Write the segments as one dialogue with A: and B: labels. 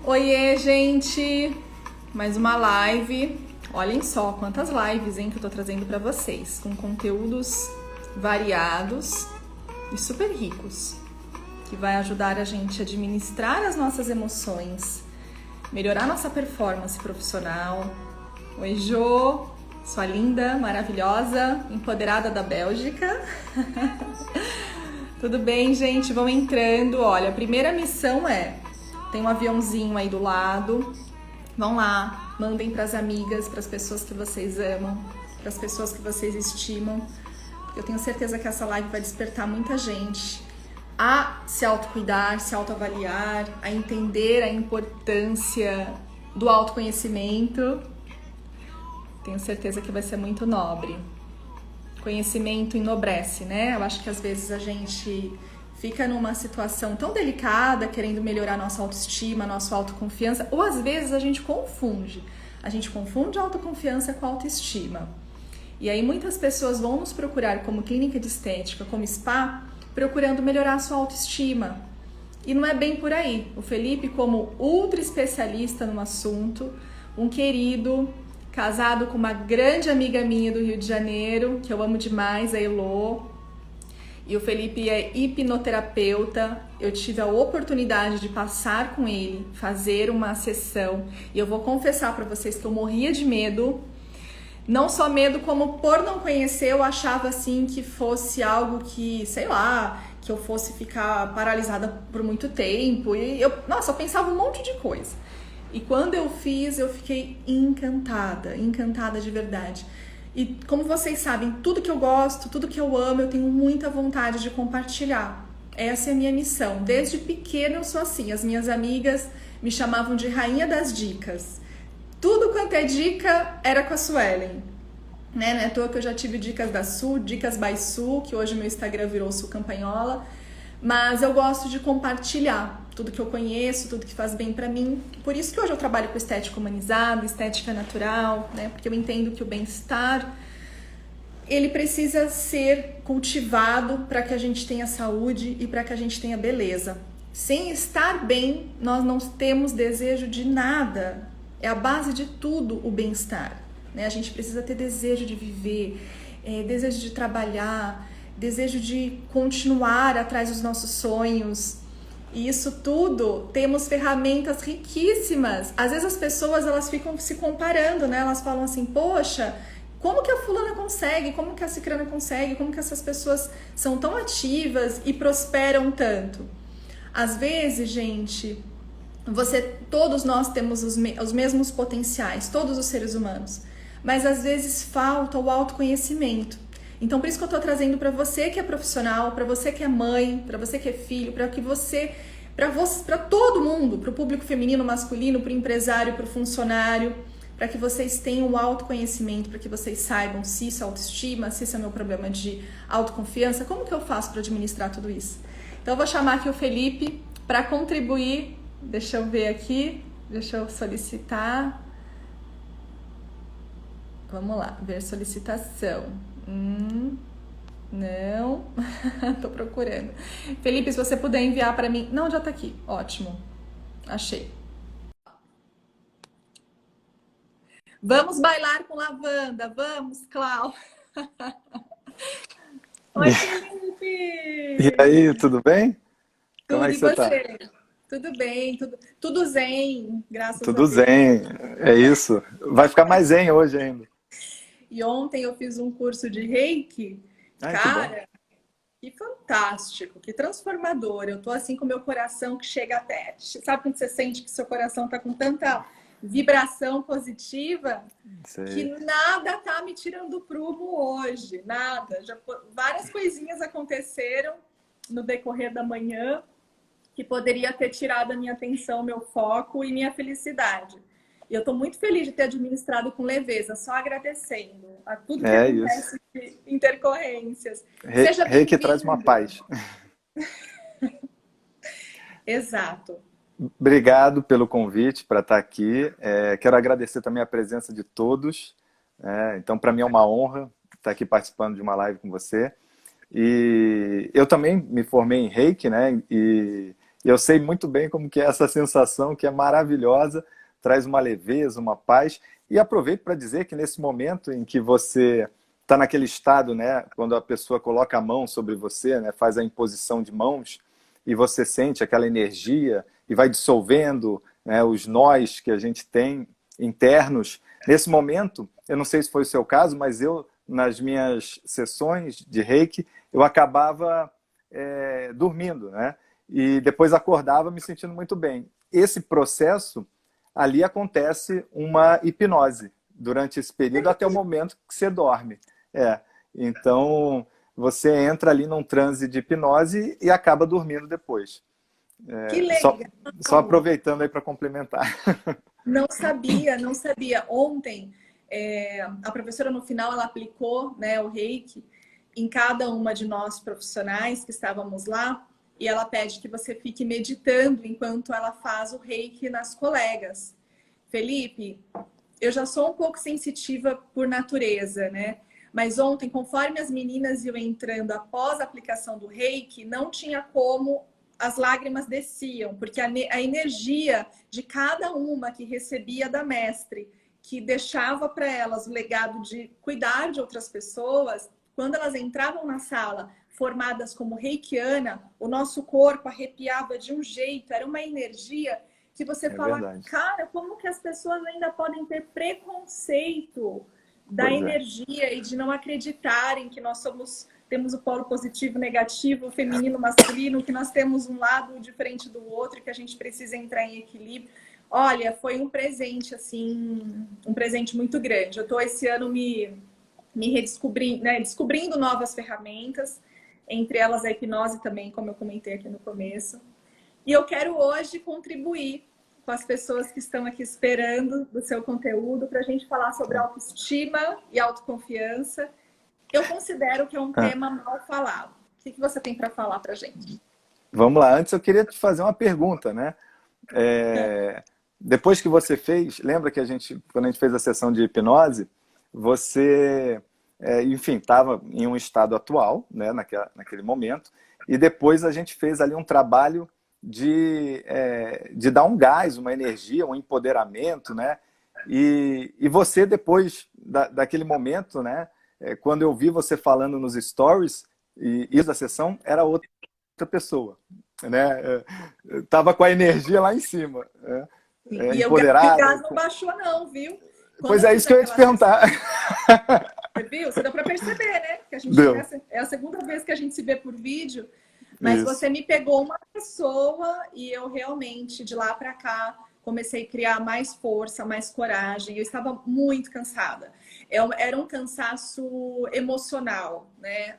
A: Oiê, gente! Mais uma live. Olhem só quantas lives, hein, que eu tô trazendo pra vocês, com conteúdos variados e super ricos, que vai ajudar a gente a administrar as nossas emoções, melhorar nossa performance profissional. Oi, Jô! Sua linda, maravilhosa, empoderada da Bélgica. Tudo bem, gente? Vão entrando. Olha, a primeira missão tem um aviãozinho aí do lado. Vão lá, mandem para as amigas, para as pessoas que vocês amam, para as pessoas que vocês estimam. Eu tenho certeza que essa live vai despertar muita gente a se autocuidar, se autoavaliar, a entender a importância do autoconhecimento. Tenho certeza que vai ser muito nobre. Conhecimento enobrece, né? Eu acho que às vezes a gente fica numa situação tão delicada, querendo melhorar nossa autoestima, nossa autoconfiança, ou às vezes a gente confunde. A gente confunde a autoconfiança com a autoestima. E aí muitas pessoas vão nos procurar como clínica de estética, como spa, procurando melhorar a sua autoestima. E não é bem por aí. O Felipe, como ultra especialista no assunto, um querido, casado com uma grande amiga minha do Rio de Janeiro, que eu amo demais, a Elô. E o Felipe é hipnoterapeuta. Eu tive a oportunidade de passar com ele, fazer uma sessão. E eu vou confessar para vocês que eu morria de medo. Não só medo, como por não conhecer, eu achava assim que fosse algo que, sei lá, que eu fosse ficar paralisada por muito tempo. E eu pensava um monte de coisa. E quando eu fiz, eu fiquei encantada, encantada de verdade. E como vocês sabem, tudo que eu gosto, tudo que eu amo, eu tenho muita vontade de compartilhar. Essa é a minha missão. Desde pequena eu sou assim. As minhas amigas me chamavam de rainha das dicas. Tudo quanto é dica era com a Suelen. Né? Não é à toa que eu já tive dicas da Su, dicas by Su, que hoje meu Instagram virou Su Campanhola. Mas eu gosto de compartilhar tudo que eu conheço, tudo que faz bem pra mim. Por isso que hoje eu trabalho com estética humanizada, estética natural, né? Porque eu entendo que o bem-estar, ele precisa ser cultivado para que a gente tenha saúde e para que a gente tenha beleza. Sem estar bem, nós não temos desejo de nada. É a base de tudo o bem-estar, né? A gente precisa ter desejo de viver, desejo de trabalhar, desejo de continuar atrás dos nossos sonhos. E isso tudo, temos ferramentas riquíssimas. Às vezes as pessoas, elas ficam se comparando, né? Elas falam assim, poxa, como que a fulana consegue? Como que a cicrana consegue? Como que essas pessoas são tão ativas e prosperam tanto? Às vezes, gente, todos nós temos os mesmos potenciais, todos os seres humanos. Mas às vezes falta o autoconhecimento. Então, por isso que eu tô trazendo para você que é profissional, para você que é mãe, para você que é filho, para todo mundo, para o público feminino, masculino, para o empresário, para o funcionário, para que vocês tenham o autoconhecimento, para que vocês saibam se isso é autoestima, se isso é meu problema de autoconfiança, como que eu faço para administrar tudo isso? Então, eu vou chamar aqui o Felipe para contribuir. Deixa eu ver aqui, deixa eu solicitar. Vamos lá, ver solicitação. Não, tô procurando. Felipe, se você puder enviar para mim. Não, já tá aqui. Ótimo. Achei. Vamos bailar com lavanda. Vamos, Clau. Oi, Felipe.
B: E aí, tudo bem? Como
A: Tudo
B: é
A: e
B: que você tá?
A: você? Tudo bem, tudo zen, graças a
B: Tudo
A: Deus.
B: zen, é isso. Vai ficar mais zen hoje ainda.
A: E ontem eu fiz um curso de Reiki.
B: Ai, que bom.
A: Cara, que fantástico, que transformador. Eu tô assim com o meu coração que chega até. Sabe quando você sente que seu coração tá com tanta vibração positiva que
B: Sei.
A: nada tá me tirando do prumo hoje, nada. Várias coisinhas aconteceram no decorrer da manhã que poderia ter tirado a minha atenção, meu foco e minha felicidade. E eu estou muito feliz de ter administrado com leveza, só agradecendo a tudo que
B: É isso.
A: acontece de intercorrências. Seja
B: Reiki traz uma
A: bem-vindo.
B: paz.
A: Exato.
B: Obrigado pelo convite para estar aqui. Quero agradecer também a presença de todos. Então, para mim é uma honra estar aqui participando de uma live com você. E eu também me formei em Reiki, né? E E eu sei muito bem como que é essa sensação, que é maravilhosa, traz uma leveza, uma paz. E aproveito para dizer que nesse momento em que você está naquele estado, né, quando a pessoa coloca a mão sobre você, né, faz a imposição de mãos, e você sente aquela energia e vai dissolvendo, né, os nós que a gente tem internos. Nesse momento, eu não sei se foi o seu caso, mas eu, nas minhas sessões de Reiki, eu acabava dormindo, né? E depois acordava me sentindo muito bem. Esse processo, ali acontece uma hipnose durante esse período até o momento que você dorme. Então, você entra ali num transe de hipnose e acaba dormindo depois.
A: Que
B: Só
A: legal!
B: aproveitando aí para complementar.
A: Não sabia, não sabia. Ontem, a professora no final ela aplicou, né, o reiki em cada uma de nós profissionais que estávamos lá e ela pede que você fique meditando enquanto ela faz o reiki nas colegas. Felipe, eu já sou um pouco sensitiva por natureza, né? Mas ontem, conforme as meninas iam entrando após a aplicação do reiki, não tinha como, as lágrimas desciam, porque a energia de cada uma que recebia da mestre, que deixava para elas o legado de cuidar de outras pessoas, quando elas entravam na sala formadas como reikiana, o nosso corpo arrepiava de um jeito, era uma energia que você fala,
B: verdade.
A: cara, como que as pessoas ainda podem ter preconceito da
B: Pois é.
A: energia e de não acreditarem que nós temos o polo positivo, negativo, feminino, masculino, que nós temos um lado diferente do outro, que a gente precisa entrar em equilíbrio. Olha, foi um presente, assim, um presente muito grande. Eu estou esse ano me redescobrindo, né, descobrindo novas ferramentas, entre elas a hipnose também, como eu comentei aqui no começo. E eu quero hoje contribuir com as pessoas que estão aqui esperando do seu conteúdo para a gente falar sobre autoestima e autoconfiança. Eu considero que é um tema mal falado. O que você tem para falar para a gente?
B: Vamos lá. Antes eu queria te fazer uma pergunta, né? Depois que você fez, lembra que quando a gente fez a sessão de hipnose, você, enfim, estava em um estado atual, né, naquele momento, e depois a gente fez ali um trabalho de dar um gás, uma energia, um empoderamento, né? E você, depois daquele momento, né, quando eu vi você falando nos stories, e isso da sessão, era outra pessoa, né? Tava com a energia lá em cima, né?
A: E o
B: Empoderada.
A: gás não baixou não, viu?
B: Pois é, isso que eu ia te perguntar.
A: Você viu? Você deu para perceber, né? Que a gente é a segunda vez que a gente se vê por vídeo, mas
B: isso.
A: você me pegou uma pessoa e eu realmente, de lá para cá, comecei a criar mais força, mais coragem. Eu estava muito cansada. Era um cansaço emocional, né?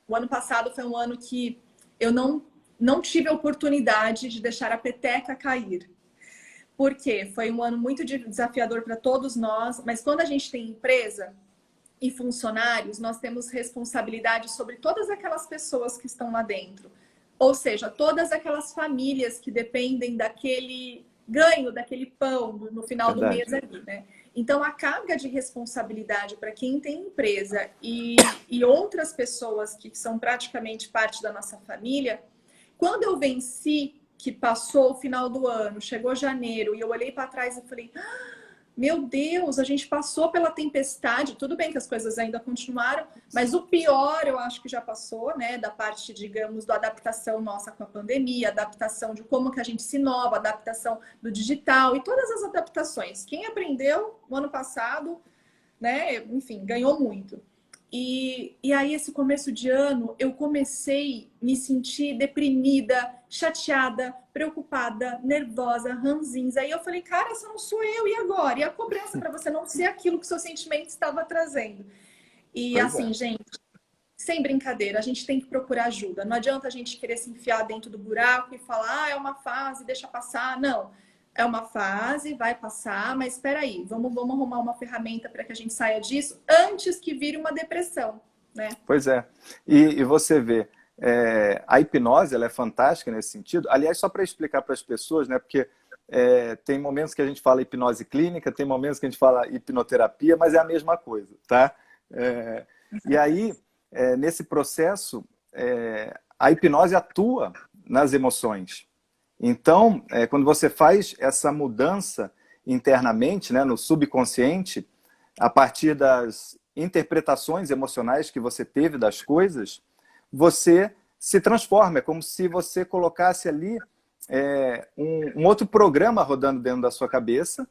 A: O ano passado foi um ano que eu não tive a oportunidade de deixar a peteca cair. Por quê? Foi um ano muito desafiador para todos nós, mas quando a gente tem empresa e funcionários, nós temos responsabilidade sobre todas aquelas pessoas que estão lá dentro. Ou seja, todas aquelas famílias que dependem daquele ganho, daquele pão no final do mês ali, né? Então, a carga de responsabilidade para quem tem empresa e outras pessoas que são praticamente parte da nossa família, quando eu venci, que passou o final do ano, chegou janeiro, e eu olhei para trás e falei, meu Deus, a gente passou pela tempestade, tudo bem que as coisas ainda continuaram, mas o pior eu acho que já passou, né, da parte, digamos, da adaptação nossa com a pandemia, adaptação de como que a gente se inova, adaptação do digital e todas as adaptações. Quem aprendeu no ano passado, né, enfim, ganhou muito. E aí, esse começo de ano, eu comecei a me sentir deprimida, chateada, preocupada, nervosa, ranzinza. Aí eu falei, cara, essa não sou eu, e agora? E a cobrança para você não ser aquilo que o seu sentimento estava trazendo. E assim, gente, sem brincadeira, a gente tem que procurar ajuda. Não adianta a gente querer se enfiar dentro do buraco e falar, é uma fase, deixa passar. Não. É uma fase, vai passar, mas espera aí, vamos arrumar uma ferramenta para que a gente saia disso antes que vire uma depressão, né?
B: Pois é. E você vê, a hipnose, ela é fantástica nesse sentido. Aliás, só para explicar para as pessoas, né? Porque tem momentos que a gente fala hipnose clínica, tem momentos que a gente fala hipnoterapia, mas é a mesma coisa, tá? E aí, nesse processo, a hipnose atua nas emoções. Então, quando você faz essa mudança internamente, né, no subconsciente, a partir das interpretações emocionais que você teve das coisas, você se transforma. É como se você colocasse ali um outro programa rodando dentro da sua cabeça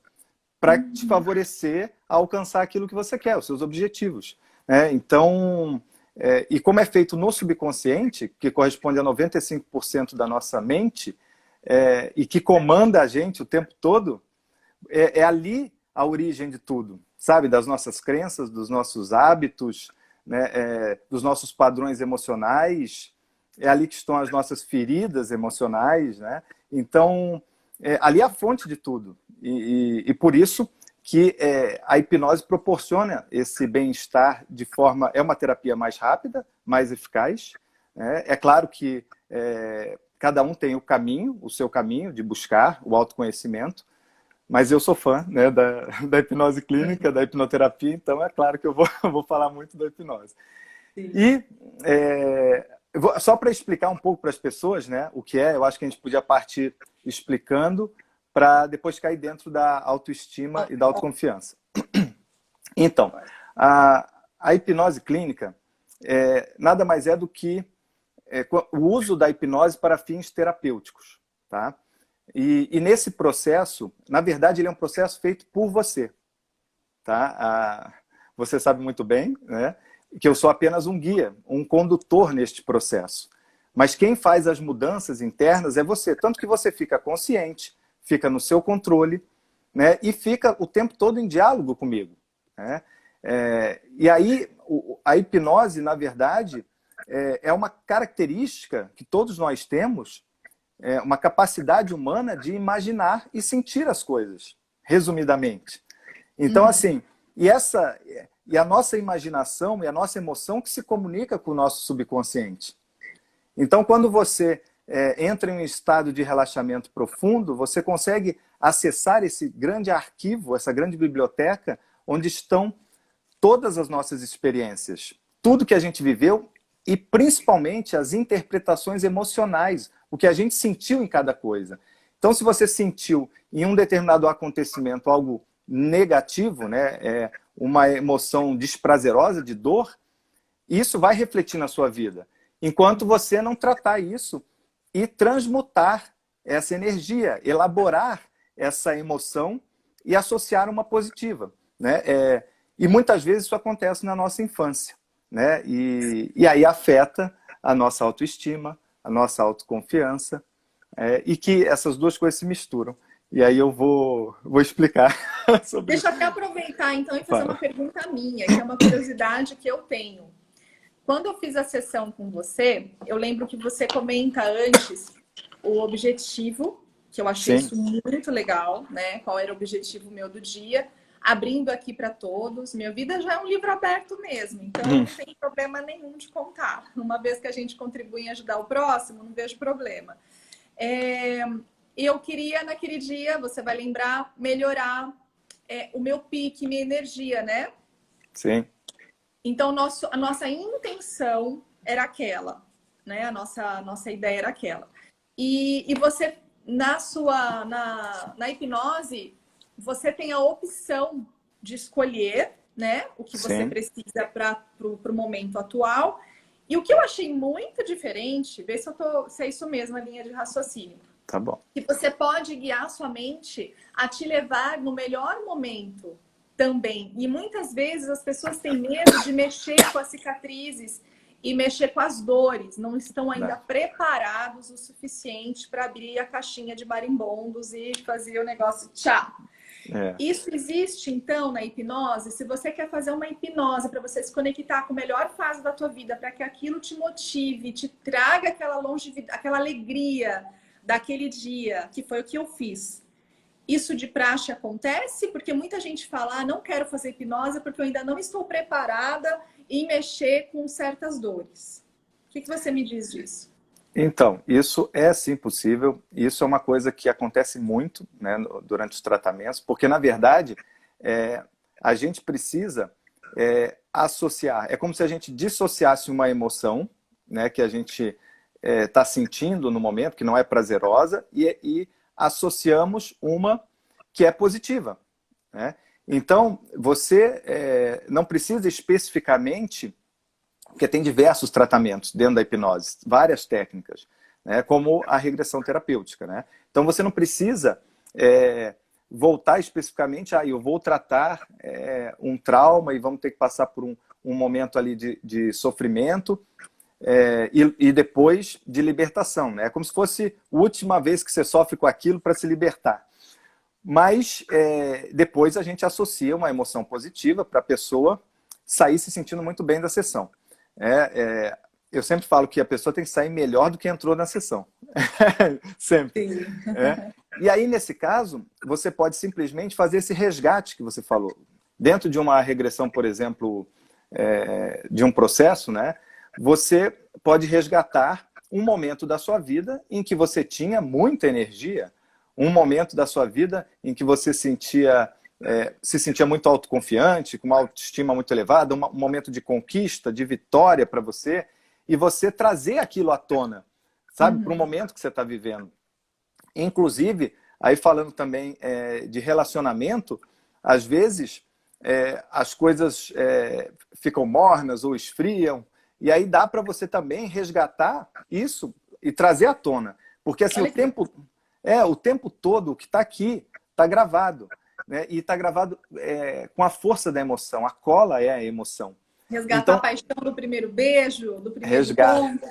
B: para te favorecer a alcançar aquilo que você quer, os seus objetivos. Então, e como é feito no subconsciente, que corresponde a 95% da nossa mente, e que comanda a gente o tempo todo, é ali a origem de tudo, sabe? Das nossas crenças, dos nossos hábitos, né? Dos nossos padrões emocionais, é ali que estão as nossas feridas emocionais, né? Então, ali é a fonte de tudo. E por isso que a hipnose proporciona esse bem-estar de forma... É uma terapia mais rápida, mais eficaz, né? É claro que cada um tem o seu caminho de buscar o autoconhecimento, mas eu sou fã, né, da hipnose clínica, da hipnoterapia, então é claro que eu vou falar muito da hipnose. Sim. E só para explicar um pouco para as pessoas, né, o que eu acho que a gente podia partir explicando para depois cair dentro da autoestima e da autoconfiança. Então, a hipnose clínica nada mais é do que o uso da hipnose para fins terapêuticos, tá? E nesse processo, na verdade, ele é um processo feito por você, tá? Você sabe muito bem, né, que eu sou apenas um guia, um condutor neste processo. Mas quem faz as mudanças internas é você, tanto que você fica consciente, fica no seu controle, né, e fica o tempo todo em diálogo comigo, né? E aí, a hipnose, na verdade, é uma característica que todos nós temos, uma capacidade humana de imaginar e sentir as coisas, resumidamente. Então, assim, e a nossa imaginação e a nossa emoção que se comunica com o nosso subconsciente. Então, quando você entra em um estado de relaxamento profundo, você consegue acessar esse grande arquivo, essa grande biblioteca, onde estão todas as nossas experiências, tudo que a gente viveu e principalmente as interpretações emocionais, o que a gente sentiu em cada coisa. Então, se você sentiu em um determinado acontecimento algo negativo, né, uma emoção desprazerosa, de dor, isso vai refletir na sua vida. Enquanto você não tratar isso e transmutar essa energia, elaborar essa emoção e associar uma positiva, né? E muitas vezes isso acontece na nossa infância, né? E aí afeta a nossa autoestima, a nossa autoconfiança, e que essas duas coisas se misturam. E aí eu vou explicar sobre
A: isso. Deixa eu até aproveitar então e fazer uma pergunta minha, que é uma curiosidade que eu tenho. Quando eu fiz a sessão com você, eu lembro que você comenta antes o objetivo, que eu achei isso muito legal, né? Qual era o objetivo meu do dia, abrindo aqui para todos. Minha vida já é um livro aberto mesmo, então não tem problema nenhum de contar. Uma vez que a gente contribui em ajudar o próximo, não vejo problema. E eu queria, naquele dia, você vai lembrar, melhorar o meu pique, minha energia, né?
B: Sim.
A: Então, a nossa intenção era aquela, né? A nossa ideia era aquela. E você, na hipnose, você tem a opção de escolher, né? O que você precisa para o momento atual. E o que eu achei muito diferente, vê se é isso mesmo, a linha de raciocínio.
B: Tá bom.
A: Que você pode guiar sua mente a te levar no melhor momento também. E muitas vezes as pessoas têm medo de mexer com as cicatrizes e mexer com as dores. Não estão ainda preparados o suficiente para abrir a caixinha de marimbondos e fazer o negócio tchau. Isso existe, então, na hipnose. Se você quer fazer uma hipnose para você se conectar com a melhor fase da tua vida, para que aquilo te motive, te traga aquela longevidade, aquela alegria daquele dia, que foi o que eu fiz. Isso de praxe acontece porque muita gente fala, não quero fazer hipnose porque eu ainda não estou preparada em mexer com certas dores. O que você me diz disso?
B: Então, isso é sim possível. Isso é uma coisa que acontece muito, né, durante os tratamentos, porque na verdade a gente precisa associar. É como se a gente dissociasse uma emoção, né, que a gente está sentindo no momento, que não é prazerosa, e associamos uma que é positiva, né? Então, você não precisa especificamente, porque tem diversos tratamentos dentro da hipnose, várias técnicas, né, como a regressão terapêutica, né? Então, você não precisa voltar especificamente, eu vou tratar um trauma e vamos ter que passar por um momento ali de sofrimento e depois de libertação, né? É como se fosse a última vez que você sofre com aquilo para se libertar. Mas depois a gente associa uma emoção positiva para a pessoa sair se sentindo muito bem da sessão. Eu sempre falo que a pessoa tem que sair melhor do que entrou na sessão. Sempre. E aí, nesse caso, você pode simplesmente fazer esse resgate que você falou. Dentro de uma regressão, por exemplo, de um processo, né, você pode resgatar um momento da sua vida em que você tinha muita energia, um momento da sua vida em que você se sentia muito autoconfiante, com uma autoestima muito elevada, um momento de conquista, de vitória para você, e você trazer aquilo à tona, sabe, para o momento que você está vivendo. Inclusive, aí falando também de relacionamento, às vezes as coisas ficam mornas ou esfriam, e aí dá para você também resgatar isso e trazer à tona. Porque assim, o tempo todo o que está aqui está gravado, né? E está gravado com a força da emoção. A cola é a emoção.
A: Resgatar
B: então,
A: a paixão do primeiro beijo, do primeiro encontro.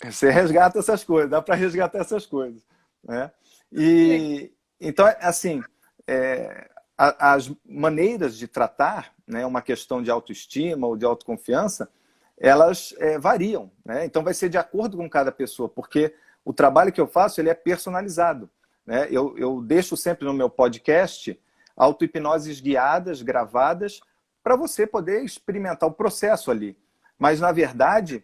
B: Você resgata essas coisas, dá para resgatar essas coisas, né? Então, assim, as maneiras de tratar, né, uma questão de autoestima ou de autoconfiança, elas variam, né? Então vai ser de acordo com cada pessoa, porque o trabalho que eu faço ele é personalizado, né? Eu deixo sempre no meu podcast auto-hipnoses guiadas, gravadas, para você poder experimentar o processo ali. Mas, na verdade,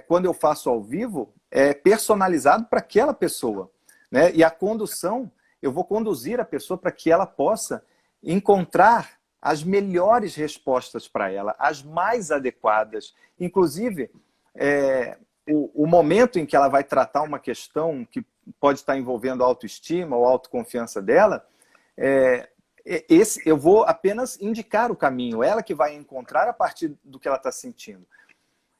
B: quando eu faço ao vivo, é personalizado para aquela pessoa, né? E a condução, eu vou conduzir a pessoa para que ela possa encontrar as melhores respostas para ela, as mais adequadas. Inclusive, o momento em que ela vai tratar uma questão que pode estar envolvendo a autoestima ou a autoconfiança dela, eu vou apenas indicar o caminho, ela que vai encontrar a partir do que ela está sentindo.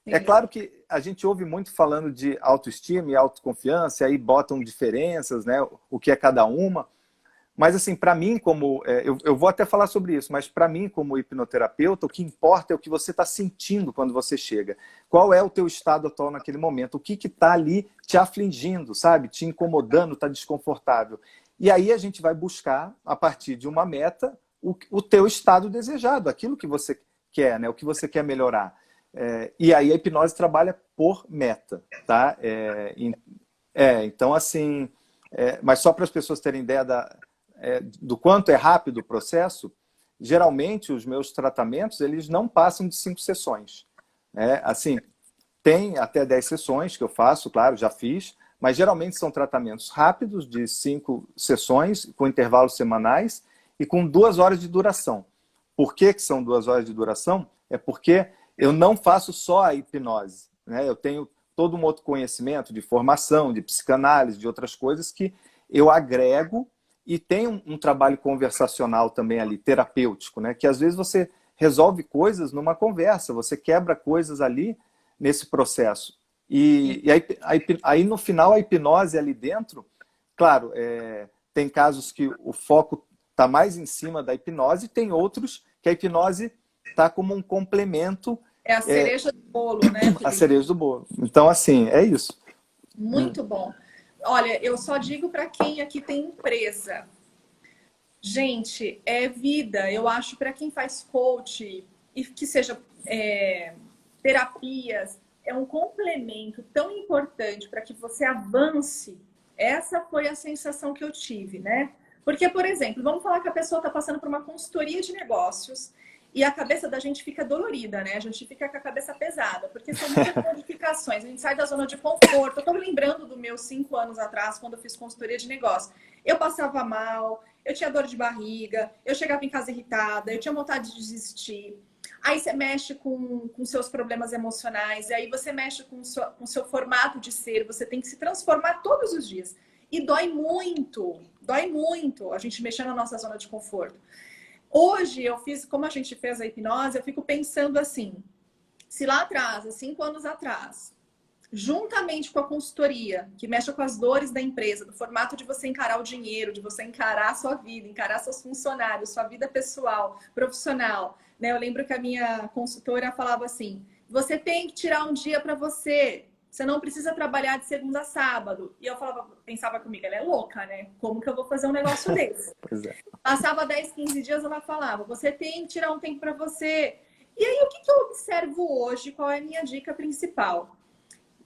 B: Sim. É claro que a gente ouve muito falando de autoestima e autoconfiança, e aí botam diferenças, né, o que é cada uma. Mas, assim, para mim, eu vou até falar sobre isso, mas para mim, como hipnoterapeuta, o que importa é o que você está sentindo quando você chega. Qual é o teu estado atual naquele momento? O que está ali te afligindo, sabe? Te incomodando, está desconfortável. E aí a gente vai buscar, a partir de uma meta, o teu estado desejado, aquilo que você quer, né? O que você quer melhorar. E aí a hipnose trabalha por meta, tá? Então, assim... mas só para as pessoas terem ideia do quanto é rápido o processo, geralmente os meus tratamentos eles não passam de 5 sessões. Assim, tem até 10 sessões que eu faço, claro, já fiz, mas geralmente são tratamentos rápidos, de 5 sessões, com intervalos semanais e com 2 horas de duração. Por que são 2 horas de duração? É porque eu não faço só a hipnose, né? Eu tenho todo um outro conhecimento de formação, de psicanálise, de outras coisas que eu agrego e tem um trabalho conversacional também ali, terapêutico, né? Que às vezes você resolve coisas numa conversa, você quebra coisas ali nesse processo. E aí no final a hipnose ali dentro, claro, tem casos que o foco está mais em cima da hipnose, tem outros que a hipnose está como um complemento.
A: É a cereja do bolo, né, Felipe?
B: A cereja do bolo. Então, assim, é isso.
A: Muito bom. Olha, eu só digo para quem aqui tem empresa. Gente, é vida. Eu acho para quem faz coach e que seja terapias, é um complemento tão importante para que você avance. Essa foi a sensação que eu tive, né? Porque, por exemplo, vamos falar que a pessoa está passando por uma consultoria de negócios e a cabeça da gente fica dolorida, né? A gente fica com a cabeça pesada, porque são muitas modificações. A gente sai da zona de conforto. Eu estou me lembrando dos meus 5 anos atrás, quando eu fiz consultoria de negócio. Eu passava mal, eu tinha dor de barriga, eu chegava em casa irritada, eu tinha vontade de desistir. Aí você mexe com seus problemas emocionais, e aí você mexe com o seu formato de ser, você tem que se transformar todos os dias. E dói muito a gente mexer na nossa zona de conforto. Hoje, como a gente fez a hipnose, eu fico pensando assim, se lá atrás, há 5 anos atrás, juntamente com a consultoria, que mexe com as dores da empresa, do formato de você encarar o dinheiro, de você encarar a sua vida, encarar seus funcionários, sua vida pessoal, profissional, né? Eu lembro que a minha consultora falava assim, você tem que tirar um dia para você, você não precisa trabalhar de segunda a sábado. E eu pensava comigo, ela é louca, né? Como que eu vou fazer um negócio desse?
B: Pois é.
A: Passava 10, 15 dias, ela falava, você tem que tirar um tempo para você. E aí, o que eu observo hoje? Qual é a minha dica principal?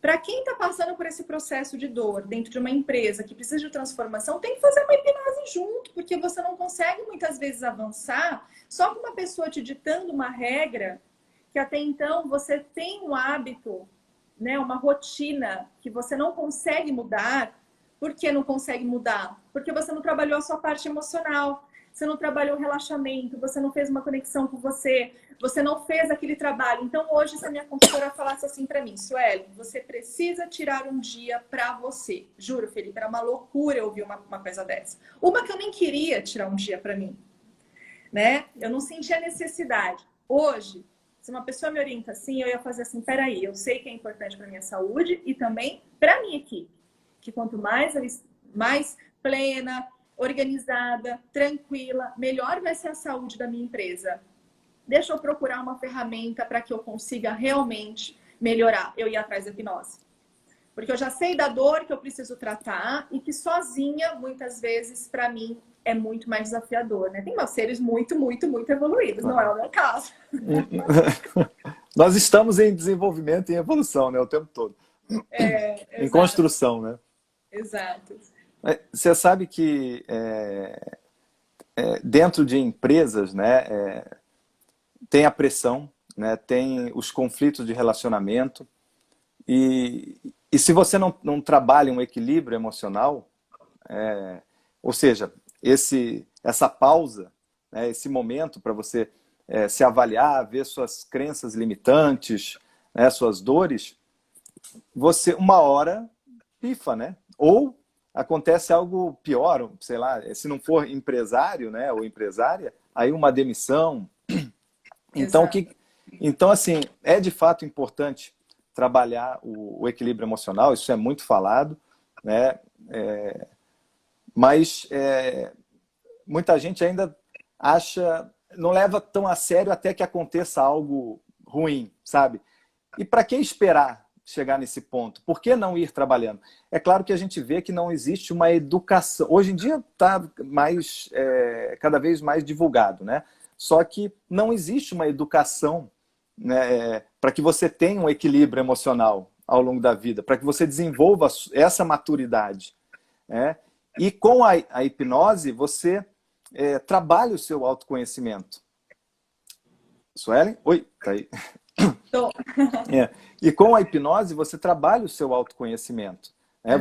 A: Para quem está passando por esse processo de dor dentro de uma empresa que precisa de transformação, tem que fazer uma hipnose junto, porque você não consegue muitas vezes avançar só com uma pessoa te ditando uma regra que até então você tem um hábito, né, uma rotina que você não consegue mudar. Por que não consegue mudar? Porque você não trabalhou a sua parte emocional, você não trabalhou o relaxamento, você não fez uma conexão com você, você não fez aquele trabalho. Então, hoje, se a minha consultora falasse assim para mim, Sueli, você precisa tirar um dia para você. Juro, Felipe, era uma loucura eu ouvir uma coisa dessa. Uma que eu nem queria tirar um dia para mim, né? Eu não sentia necessidade. Hoje, se uma pessoa me orienta assim, eu ia fazer assim, peraí, eu sei que é importante para minha saúde e também para minha equipe. Que quanto mais plena, organizada, tranquila, melhor vai ser a saúde da minha empresa. Deixa eu procurar uma ferramenta para que eu consiga realmente melhorar. Eu ia atrás da hipnose. Porque eu já sei da dor que eu preciso tratar e que sozinha, muitas vezes, para mim, é muito mais desafiador, né? Tem seres muito, muito, muito evoluídos, não é o meu caso.
B: Nós estamos em desenvolvimento e em evolução, né? O tempo todo. Em construção, né?
A: Exato.
B: Você sabe que dentro de empresas, né, tem a pressão, né, tem os conflitos de relacionamento e se você não trabalha um equilíbrio emocional, ou seja, essa pausa, né, esse momento para você se avaliar, ver suas crenças limitantes, né, suas dores, você uma hora pifa, né? Ou acontece algo pior, sei lá, se não for empresário, né, ou empresária, aí uma demissão. Então, assim, é de fato importante trabalhar o equilíbrio emocional, isso é muito falado, né? Mas muita gente ainda não leva tão a sério até que aconteça algo ruim, sabe? E para que esperar chegar nesse ponto? Por que não ir trabalhando? É claro que a gente vê que não existe uma educação. Hoje em dia está cada vez mais divulgado, né? Só que não existe uma educação, né, para que você tenha um equilíbrio emocional ao longo da vida, para que você desenvolva essa maturidade, né? E com a hipnose, você trabalha o seu autoconhecimento. Suelen? Oi, tá aí.
A: Tô.
B: E com a hipnose, você trabalha o seu autoconhecimento. Né?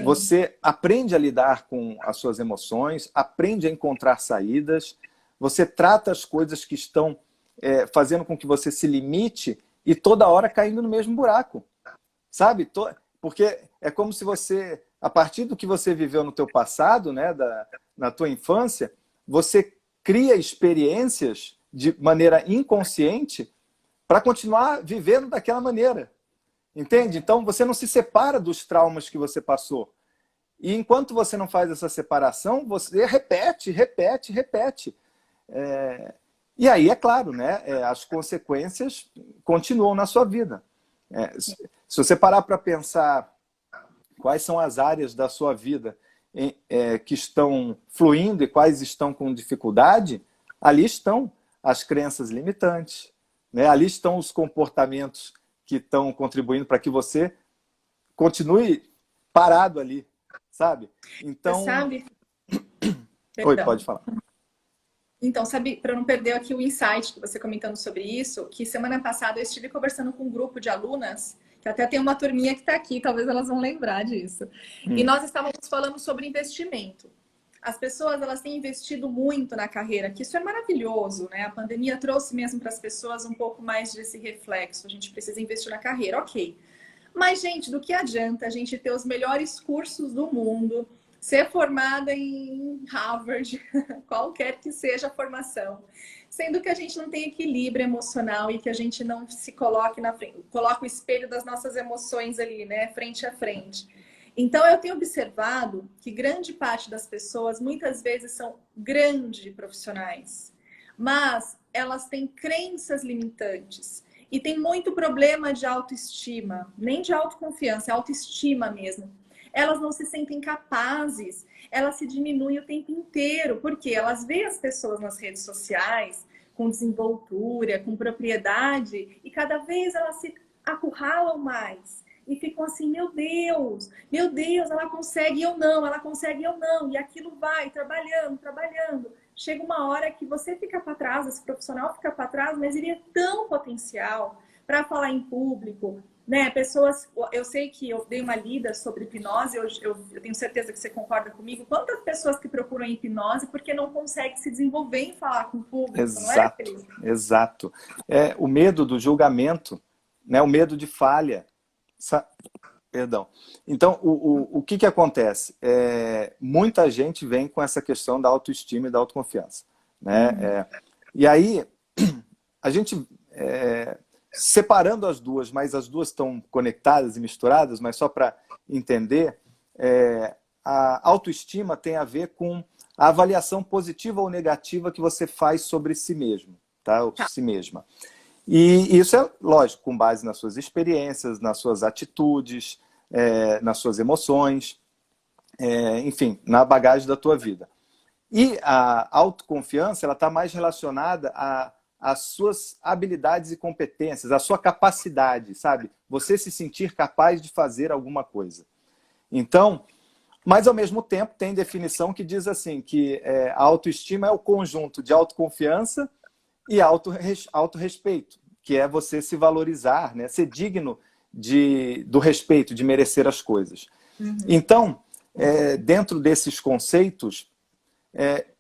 B: Você aprende a lidar com as suas emoções, aprende a encontrar saídas, você trata as coisas que estão fazendo com que você se limite e toda hora caindo no mesmo buraco. Sabe? Porque é como se você, a partir do que você viveu no teu passado, né, na tua infância, você cria experiências de maneira inconsciente para continuar vivendo daquela maneira. Entende? Então, você não se separa dos traumas que você passou. E enquanto você não faz essa separação, você repete. E aí, é claro, né, as consequências continuam na sua vida. Se você parar para pensar quais são as áreas da sua vida que estão fluindo e quais estão com dificuldade, ali estão as crenças limitantes, né? Ali estão os comportamentos que estão contribuindo para que você continue parado ali, sabe? Então...
A: Você sabe?
B: Oi, pode falar.
A: Então, sabe, para não perder aqui o insight que você comentando sobre isso, que semana passada eu estive conversando com um grupo de alunas, que até tem uma turminha que está aqui, talvez elas vão lembrar disso. E nós estávamos falando sobre investimento. as pessoas elas têm investido muito na carreira, que isso é maravilhoso, né? A pandemia trouxe mesmo para as pessoas um pouco mais desse reflexo. A gente precisa investir na carreira, ok. Mas, gente, do que adianta a gente ter os melhores cursos do mundo, ser formada em Harvard, qualquer que seja a formação, sendo que a gente não tem equilíbrio emocional e que a gente não se coloque na frente, coloca o espelho das nossas emoções ali, né, frente a frente. Então, eu tenho observado que grande parte das pessoas, muitas vezes, são grandes profissionais, mas elas têm crenças limitantes e tem muito problema de autoestima, nem de autoconfiança, é autoestima mesmo. Elas não se sentem capazes, elas se diminuem o tempo inteiro, porque elas veem as pessoas nas redes sociais com desenvoltura, com propriedade, e cada vez elas se acurralam mais. E ficam assim, meu Deus, ela consegue, eu não, ela consegue, eu não. E aquilo vai, trabalhando, trabalhando. Chega uma hora que você fica para trás, esse profissional fica para trás, mas ele é tão potencial para falar em público, né? Pessoas, eu sei que eu dei uma lida sobre hipnose, eu tenho certeza que você concorda comigo. Quantas pessoas que procuram hipnose porque não conseguem se desenvolver em falar com o público,
B: Exato,
A: não é, Felipe?
B: exato. É, o medo do julgamento, né? O medo de falha. Perdão. Então, o que acontece? Muita gente vem com essa questão da autoestima e da autoconfiança, né? E aí, a gente, separando as duas, mas as duas estão conectadas e misturadas, mas só para entender, a autoestima tem a ver com a avaliação positiva ou negativa que você faz sobre si mesmo, tá? Ou si mesma. E isso é lógico, com base nas suas experiências, nas suas atitudes, nas suas emoções, enfim, na bagagem da tua vida. E a autoconfiança, ela está mais relacionada às suas habilidades e competências, à sua capacidade, sabe? Você se sentir capaz de fazer alguma coisa. Então, mas ao mesmo tempo tem definição que diz assim, que a autoestima é o conjunto de autoconfiança e autorrespeito, que é você se valorizar, né? Ser digno do respeito, de merecer as coisas. Uhum. Então, dentro desses conceitos,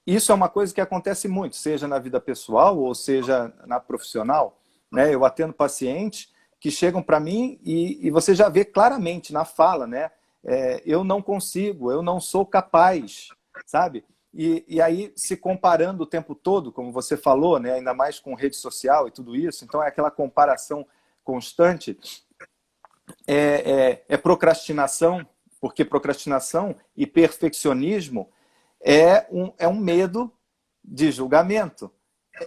B: isso é uma coisa que acontece muito, seja na vida pessoal ou seja na profissional, né? Eu atendo pacientes que chegam para mim e você já vê claramente na fala, né? Eu não consigo, eu não sou capaz, sabe? E aí, se comparando o tempo todo, como você falou, né, ainda mais com rede social e tudo isso, então é aquela comparação constante, procrastinação, porque procrastinação e perfeccionismo é um medo de julgamento,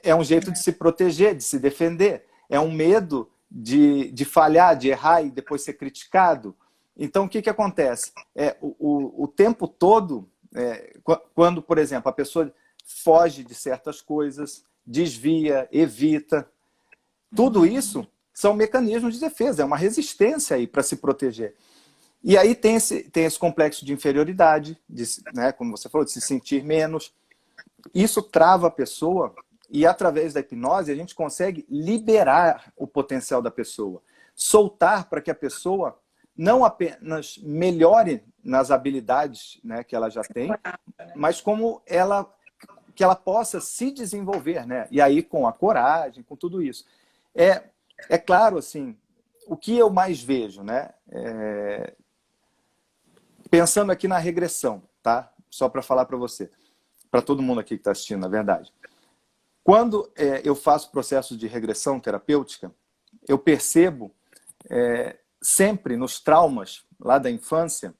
B: é um jeito de se proteger, de se defender, é um medo de falhar, de errar e depois ser criticado. Então, o que acontece? O tempo todo, quando, por exemplo, a pessoa foge de certas coisas, desvia, evita, tudo isso são mecanismos de defesa, é uma resistência aí para se proteger. E aí tem esse complexo de inferioridade, né, como você falou, de se sentir menos. Isso trava a pessoa e, através da hipnose, a gente consegue liberar o potencial da pessoa, soltar para que a pessoa não apenas melhore nas habilidades, né, que ela já tem, mas que ela possa se desenvolver, né? E aí com a coragem, com tudo isso. É claro, assim, o que eu mais vejo, né? Pensando aqui na regressão, tá? Só para falar para você, para todo mundo aqui que está assistindo, na verdade. Quando eu faço processo de regressão terapêutica, eu percebo sempre nos traumas lá da infância,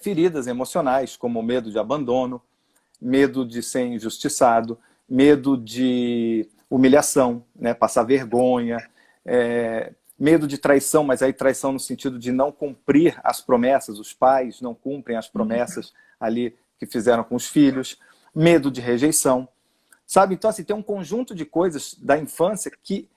B: feridas emocionais, como medo de abandono, medo de ser injustiçado, medo de humilhação, né, passar vergonha, medo de traição, mas aí traição no sentido de não cumprir as promessas, os pais não cumprem as promessas ali que fizeram com os filhos, medo de rejeição, sabe? Então, assim, tem um conjunto de coisas da infância que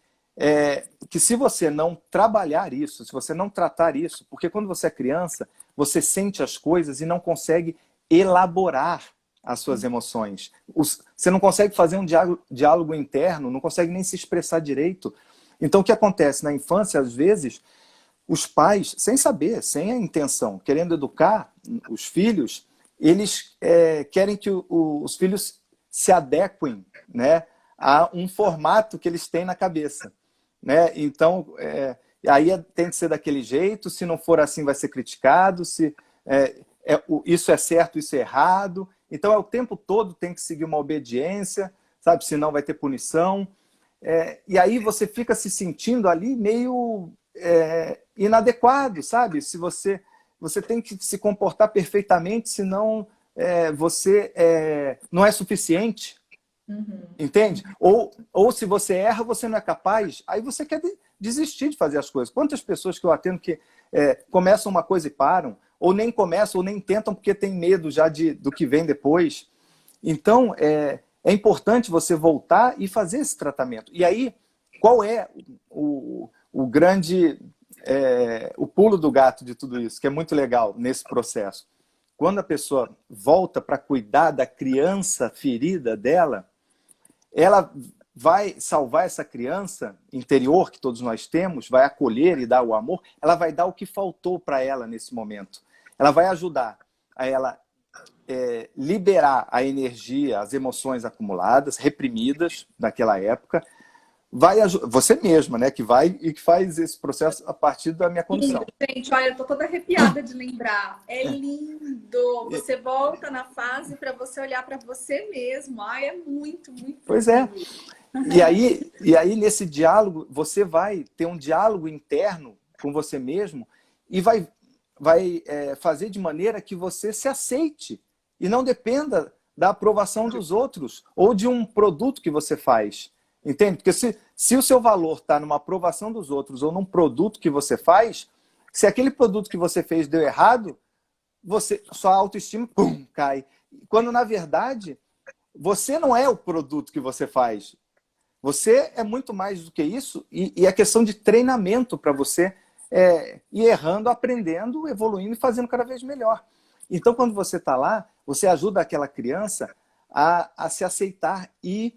B: se você não trabalhar isso, se você não tratar isso, porque quando você é criança, você sente as coisas e não consegue elaborar as suas emoções. Você não consegue fazer um diálogo interno, não consegue nem se expressar direito. Então, o que acontece na infância, às vezes, os pais, sem saber, sem a intenção, querendo educar os filhos, eles querem que os filhos se adequem, né, a um formato que eles têm na cabeça, né? Então, aí tem que ser daquele jeito, se não for assim vai ser criticado, se isso é certo, isso é errado. Então, o tempo todo tem que seguir uma obediência, sabe? Senão vai ter punição. E aí você fica se sentindo ali meio inadequado, sabe? Se você tem que se comportar perfeitamente, senão você não é suficiente, entende? Ou se você erra, você não é capaz, aí você quer desistir de fazer as coisas. Quantas pessoas que eu atendo que começam uma coisa e param, ou nem começam, ou nem tentam porque tem medo já do que vem depois. Então, é importante você voltar e fazer esse tratamento. E aí, qual é o grande... o pulo do gato de tudo isso, que é muito legal nesse processo? Quando a pessoa volta para cuidar da criança ferida dela, ela vai salvar essa criança interior que todos nós temos, vai acolher e dar o amor, ela vai dar o que faltou para ela nesse momento. Ela vai ajudar a ela liberar a energia, as emoções acumuladas, reprimidas naquela época. Você mesma, né, que vai e que faz esse processo a partir da minha condição.
A: Gente, olha, eu tô toda arrepiada de lembrar. É lindo. Você volta na fase para você olhar para você mesmo. Ai, é muito, muito.
B: Pois é. E aí, nesse diálogo, você vai ter um diálogo interno com você mesmo e vai fazer de maneira que você se aceite e não dependa da aprovação dos outros ou de um produto que você faz. Entende? Porque se o seu valor está numa aprovação dos outros ou num produto que você faz, se aquele produto que você fez deu errado, sua autoestima cai. Quando, na verdade, você não é o produto que você faz. Você é muito mais do que isso e é questão de treinamento para você ir errando, aprendendo, evoluindo e fazendo cada vez melhor. Então, quando você está lá, você ajuda aquela criança a se aceitar e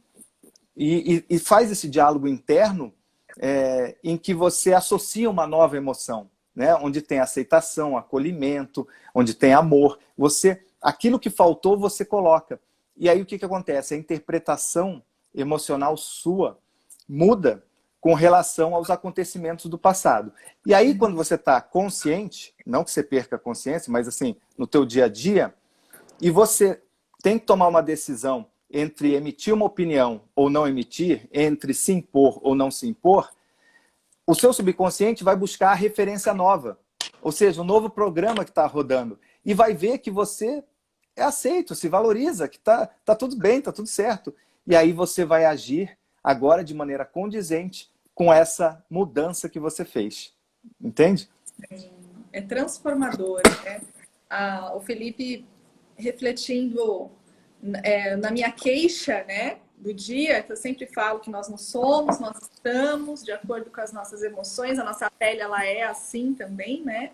B: faz esse diálogo interno em que você associa uma nova emoção, né? Onde tem aceitação, acolhimento, onde tem amor. Aquilo que faltou, você coloca. E aí o que acontece? A interpretação emocional sua muda com relação aos acontecimentos do passado. E aí, quando você está consciente, não que você perca a consciência, mas assim, no teu dia a dia, e você tem que tomar uma decisão entre emitir uma opinião ou não emitir, entre se impor ou não se impor, o seu subconsciente vai buscar a referência nova, ou seja, um novo programa que está rodando, e vai ver que você é aceito, se valoriza, que tá tudo bem, está tudo certo. E aí você vai agir agora de maneira condizente com essa mudança que você fez. Entende?
A: É transformador, né? O Felipe refletindo na minha queixa, né, do dia, que eu sempre falo que nós não somos, nós estamos de acordo com as nossas emoções, a nossa pele ela é assim também, né?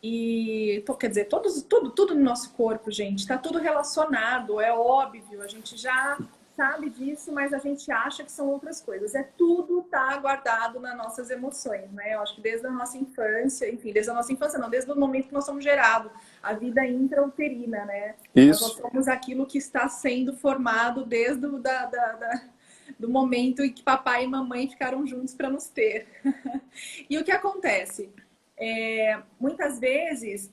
A: E, quer dizer, tudo no nosso corpo, gente, está tudo relacionado, é óbvio, a gente já sabe disso, mas a gente acha que são outras coisas. Tudo tá guardado nas nossas emoções, né? Eu acho que desde a nossa infância, enfim, desde a nossa infância não, desde o momento que nós somos gerados, a vida intrauterina, né?
B: Isso.
A: Nós somos aquilo que está sendo formado desde do momento em que papai e mamãe ficaram juntos para nos ter. E o que acontece? Muitas vezes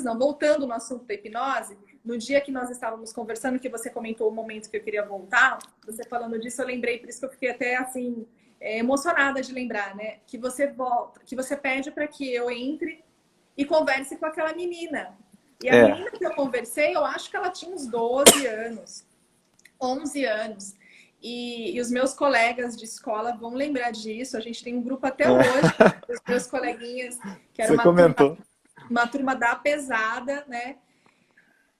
A: não, voltando no assunto da hipnose, no dia que nós estávamos conversando, que você comentou o momento que eu queria voltar, você falando disso, eu lembrei, por isso que eu fiquei até assim, emocionada de lembrar, né? Que você volta, que você pede para que eu entre e converse com aquela menina. E a menina que eu conversei, eu acho que ela tinha uns 12 anos, 11 anos. E os meus colegas de escola vão lembrar disso. A gente tem um grupo até hoje, os meus coleguinhas, que era uma turma da pesada, né?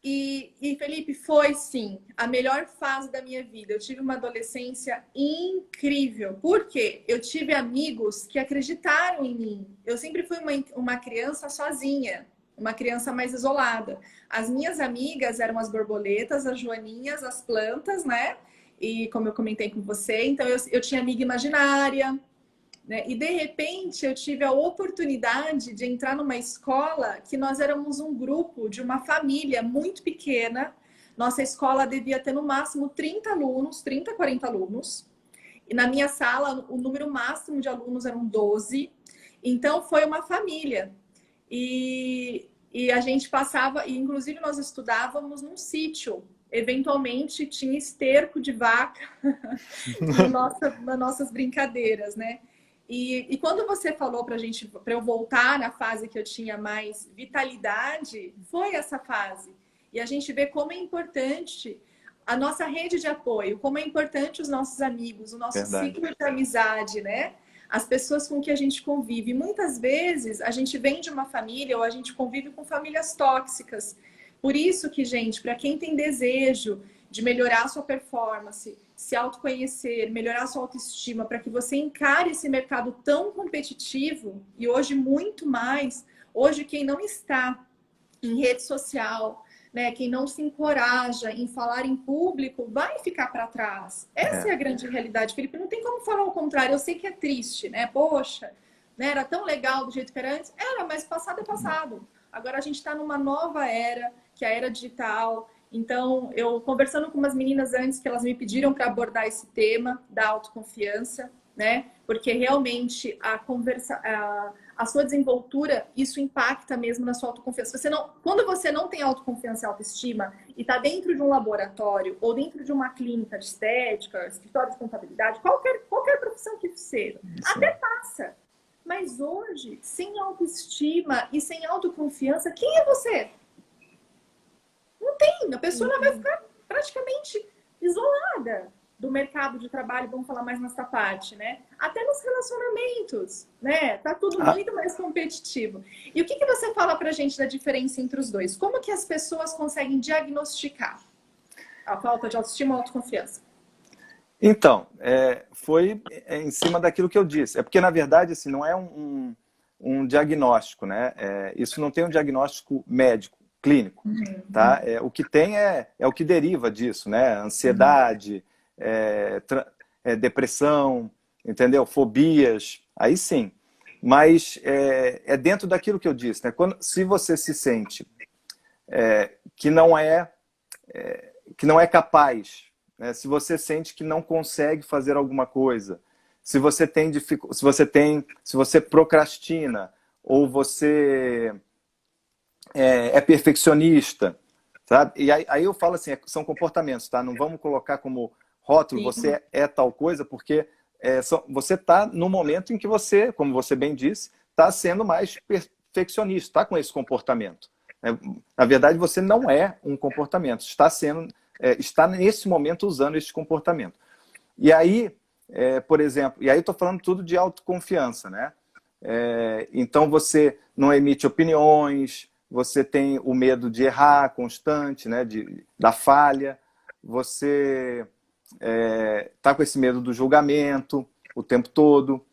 A: E Felipe, foi sim a melhor fase da minha vida. Eu tive uma adolescência incrível. Por quê? Eu tive amigos que acreditaram em mim. Eu sempre fui uma criança sozinha, uma criança mais isolada. As minhas amigas eram as borboletas, as joaninhas, as plantas, né? E como eu comentei com você, então eu tinha amiga imaginária, né? E de repente eu tive a oportunidade de entrar numa escola que nós éramos um grupo de uma família muito pequena. Nossa escola devia ter no máximo 30 alunos, 30, 40 alunos. E na minha sala o número máximo de alunos eram 12. Então foi uma família. E a gente passava, e inclusive nós estudávamos num sítio. Eventualmente tinha esterco de vaca nas nossas brincadeiras, né? E quando você falou para eu voltar na fase que eu tinha mais vitalidade, foi essa fase. E a gente vê como é importante a nossa rede de apoio, como é importante os nossos amigos, o nosso
B: Verdade.
A: ciclo de amizade, né? As pessoas com que a gente convive. Muitas vezes a gente vem de uma família ou a gente convive com famílias tóxicas. Por isso que, gente, para quem tem desejo de melhorar a sua performance, se autoconhecer, melhorar a sua autoestima, para que você encare esse mercado tão competitivo, e hoje muito mais, hoje quem não está em rede social, né, quem não se encoraja em falar em público, vai ficar para trás. Essa é a grande realidade, Felipe. Não tem como falar o contrário. Eu sei que é triste, né? Poxa, né? Era tão legal do jeito que era antes. Era, mas passado é passado. Agora a gente está numa nova era, que é a era digital. Então, eu conversando com umas meninas antes que elas me pediram para abordar esse tema da autoconfiança, né? Porque realmente a sua desenvoltura, isso impacta mesmo na sua autoconfiança. Quando você não tem autoconfiança e autoestima e está dentro de um laboratório ou dentro de uma clínica de estética, escritório de contabilidade, qualquer profissão que seja, até passa. Mas hoje, sem autoestima e sem autoconfiança, quem é você? Não tem. A pessoa ela vai ficar praticamente isolada do mercado de trabalho, vamos falar mais nessa parte, né? Até nos relacionamentos, né? Tá tudo muito mais competitivo. E o que você fala pra gente da diferença entre os dois? Como que as pessoas conseguem diagnosticar a falta de autoestima ou autoconfiança?
B: Então, foi em cima daquilo que eu disse. É porque, na verdade, assim, não é um diagnóstico, né? Isso não tem um diagnóstico médico, clínico, tá? O que tem é o que deriva disso, né? Ansiedade, depressão, entendeu? Fobias, aí sim. Mas é dentro daquilo que eu disse, né? Se você se sente que não é capaz, né? Se você sente que não consegue fazer alguma coisa, se você procrastina ou você é perfeccionista, sabe? E aí eu falo assim, são comportamentos, tá? Não vamos colocar como rótulo,
A: Sim.
B: você é tal coisa, porque você está no momento em que você, como você bem disse, está sendo mais perfeccionista, está com esse comportamento. Na verdade, você não é um comportamento, está nesse momento usando esse comportamento. E aí, por exemplo, e aí eu estou falando tudo de autoconfiança, né? Então você não emite opiniões, você tem o medo de errar constante, né? Da falha, você está com esse medo do julgamento o tempo todo.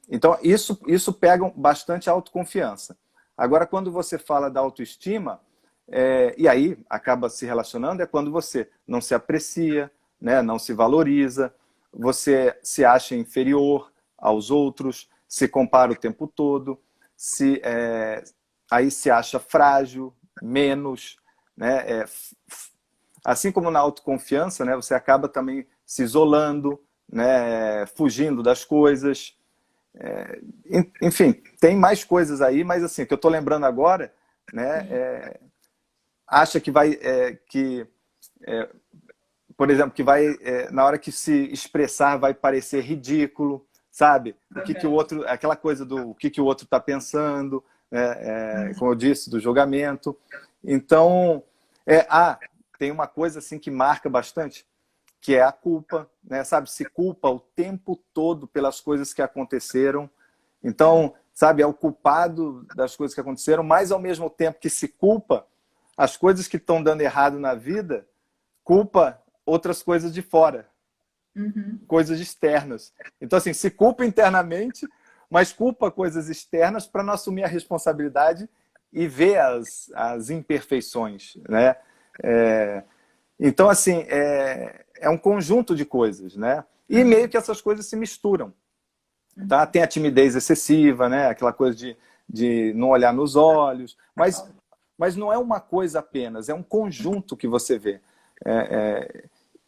B: Então, isso pega bastante a autoconfiança. Agora, quando você fala da autoestima, e aí acaba se relacionando, é quando você não se aprecia, né? Não se valoriza, você se acha inferior aos outros, se compara o tempo todo, aí se acha frágil, menos, né? Assim como na autoconfiança, né? Você acaba também se isolando, né? Fugindo das coisas. Enfim, tem mais coisas aí, mas assim, o que eu estou lembrando agora, né? Acha que vai... por exemplo, que vai, na hora que se expressar, vai parecer ridículo, sabe? O que o outro, aquela coisa do o que o outro está pensando, como eu disse, do julgamento. Então, tem uma coisa assim que marca bastante, que é a culpa, né? Sabe? Se culpa o tempo todo pelas coisas que aconteceram. Então, sabe, é o culpado das coisas que aconteceram, mas ao mesmo tempo que se culpa as coisas que estão dando errado na vida, culpa outras coisas de fora, coisas externas. Então, assim, se culpa internamente, mas culpa coisas externas para não assumir a responsabilidade e ver as imperfeições, né? Então, assim, é um conjunto de coisas, né? E meio que essas coisas se misturam. tá? Tem a timidez excessiva, né? Aquela coisa de não olhar nos olhos, mas não é uma coisa apenas, é um conjunto que você vê.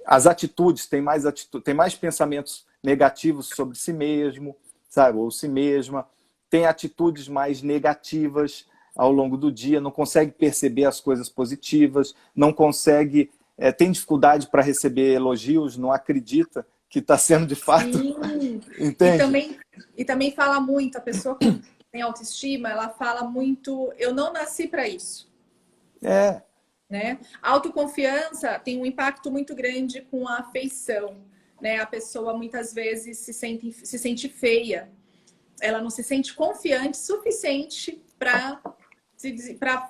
B: As atitudes, tem mais pensamentos negativos sobre si mesmo, sabe? Ou si mesma, tem atitudes mais negativas ao longo do dia, não consegue perceber as coisas positivas, não consegue, tem dificuldade para receber elogios, não acredita que está sendo de fato.
A: Sim.
B: Entende?
A: E também fala muito, a pessoa que tem autoestima, ela fala muito, eu não nasci para isso. Né? A autoconfiança tem um impacto muito grande com a afeição. Né? A pessoa muitas vezes se sente feia. Ela não se sente confiante suficiente para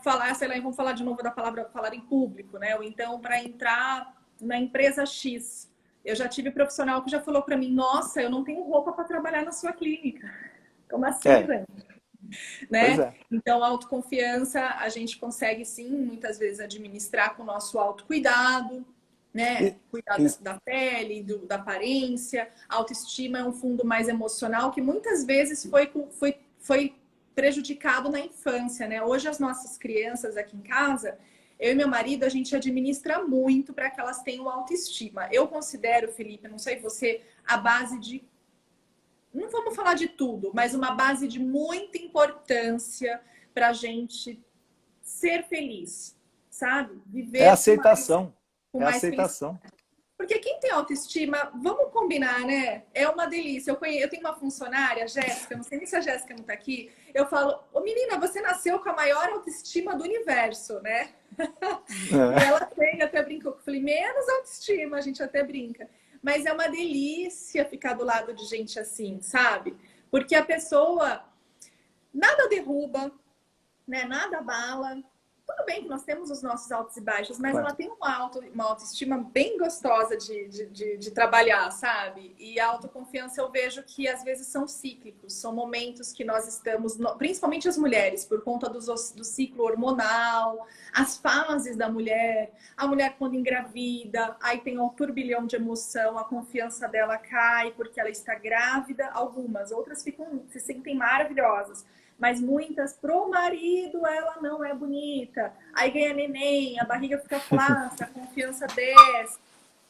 A: falar, sei lá, vamos falar de novo da palavra falar em público, né? Ou então para entrar na empresa X. Eu já tive profissional que já falou para mim, nossa, eu não tenho roupa para trabalhar na sua clínica. Como assim, velho? Né? Então, a autoconfiança a gente consegue sim, muitas vezes, administrar com o nosso autocuidado, né? Cuidar da pele, da aparência. A autoestima é um fundo mais emocional que muitas vezes foi prejudicado na infância, né? Hoje as nossas crianças aqui em casa, eu e meu marido, a gente administra muito para que elas tenham autoestima. Eu considero, Felipe, não sei você, a base de, não vamos falar de tudo, mas uma base de muita importância para a gente ser feliz, sabe? Viver
B: é aceitação.
A: com mais aceitação. Porque quem tem autoestima, vamos combinar, né? É uma delícia. Eu tenho uma funcionária, Jéssica, não sei nem se a Jéssica não tá aqui. Eu falo, ô menina, você nasceu com a maior autoestima do universo, né? E ela tem, até brincou, eu falei, menos autoestima, a gente até brinca. Mas é uma delícia ficar do lado de gente assim, sabe? Porque a pessoa nada derruba, né? Nada abala. Tudo bem que nós temos os nossos altos e baixos, mas ela tem uma autoestima bem gostosa de trabalhar, sabe? E a autoconfiança eu vejo que às vezes são cíclicos, são momentos que nós estamos, principalmente as mulheres, por conta do ciclo hormonal, as fases da mulher, a mulher quando engravida, aí tem um turbilhão de emoção, a confiança dela cai porque ela está grávida, algumas, outras se sentem maravilhosas. Mas muitas, pro marido, ela não é bonita. Aí ganha neném, a barriga fica flácida, a confiança desce.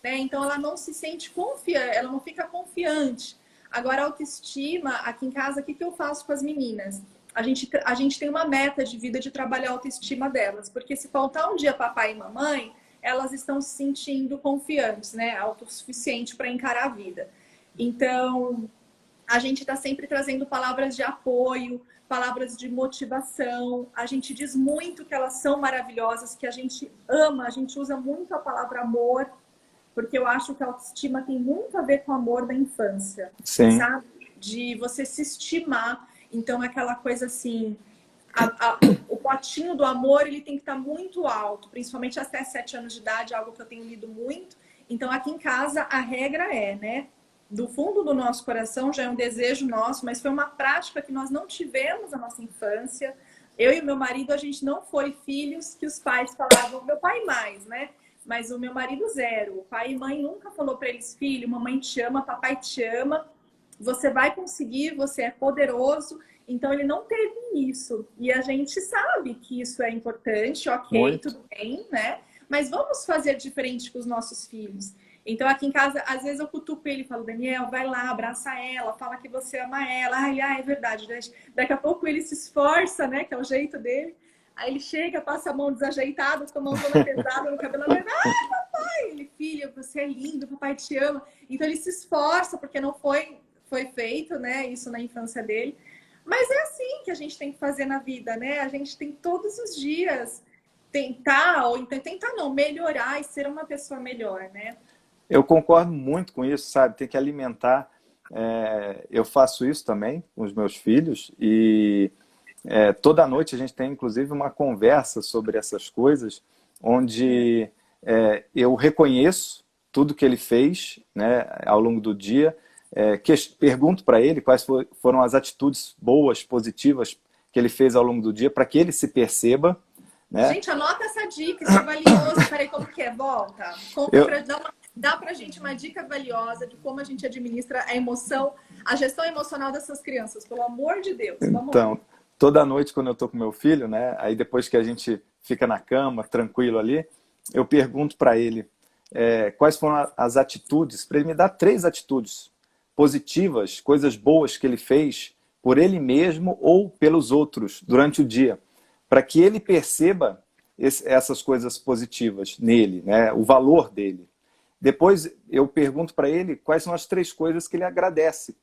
A: Né? Então, ela não se sente confiante, ela não fica confiante. Agora, a autoestima, aqui em casa, o que eu faço com as meninas? A gente tem uma meta de vida de trabalhar a autoestima delas. Porque se faltar um dia papai e mamãe, elas estão se sentindo confiantes, né? Autossuficiente para encarar a vida. Então, a gente está sempre trazendo palavras de apoio, palavras de motivação. A gente diz muito que elas são maravilhosas, que a gente ama, a gente usa muito a palavra amor, porque eu acho que a autoestima tem muito a ver com o amor da infância.
B: Sim.
A: Sabe? De você se estimar. Então, é aquela coisa assim, o potinho do amor, ele tem que estar muito alto, principalmente até 7 anos de idade, algo que eu tenho lido muito. Então, aqui em casa, a regra é, né? Do fundo do nosso coração, já é um desejo nosso, mas foi uma prática que nós não tivemos na nossa infância. Eu e meu marido, a gente não foi filhos que os pais falavam, meu pai mais, né? Mas o meu marido zero. O pai e mãe nunca falou para eles, filho, mamãe te ama, papai te ama, você vai conseguir, você é poderoso. Então ele não teve isso. E a gente sabe que isso é importante, ok,
B: muito.
A: Tudo bem, né? Mas vamos fazer diferente com os nossos filhos. Então, aqui em casa, às vezes eu cutuco ele e falo, Daniel, vai lá, abraça ela, fala que você ama ela. Ai, é verdade. Daqui a pouco ele se esforça, né, que é o jeito dele. Aí ele chega, passa a mão desajeitada, com a mão toda pesada no cabelo. Ai, papai! Ele, filho, você é lindo, papai te ama. Então, ele se esforça, porque não foi feito, né, isso na infância dele. Mas é assim que a gente tem que fazer na vida, né? A gente tem todos os dias tentar, ou então tentar não, melhorar e ser uma pessoa melhor, né?
B: Eu concordo muito com isso, sabe? Tem que alimentar. Eu faço isso também com os meus filhos e toda noite a gente tem, inclusive, uma conversa sobre essas coisas, onde eu reconheço tudo que ele fez, né, ao longo do dia, pergunto para ele quais foram as atitudes boas, positivas que ele fez ao longo do dia, para que ele se perceba. Né?
A: Gente, anota essa dica, isso é valioso. Peraí, como que é? Volta. Dá pra gente uma dica valiosa de como a gente administra a emoção, a gestão emocional dessas crianças, pelo amor de Deus. Vamos lá.
B: Então, toda noite quando eu tô com meu filho, né? Aí depois que a gente fica na cama, tranquilo ali, eu pergunto para ele quais foram as atitudes, para ele me dar 3 atitudes positivas, coisas boas que ele fez por ele mesmo ou pelos outros durante o dia, para que ele perceba essas coisas positivas nele, né? O valor dele. Depois eu pergunto para ele quais são as 3 coisas que ele agradece,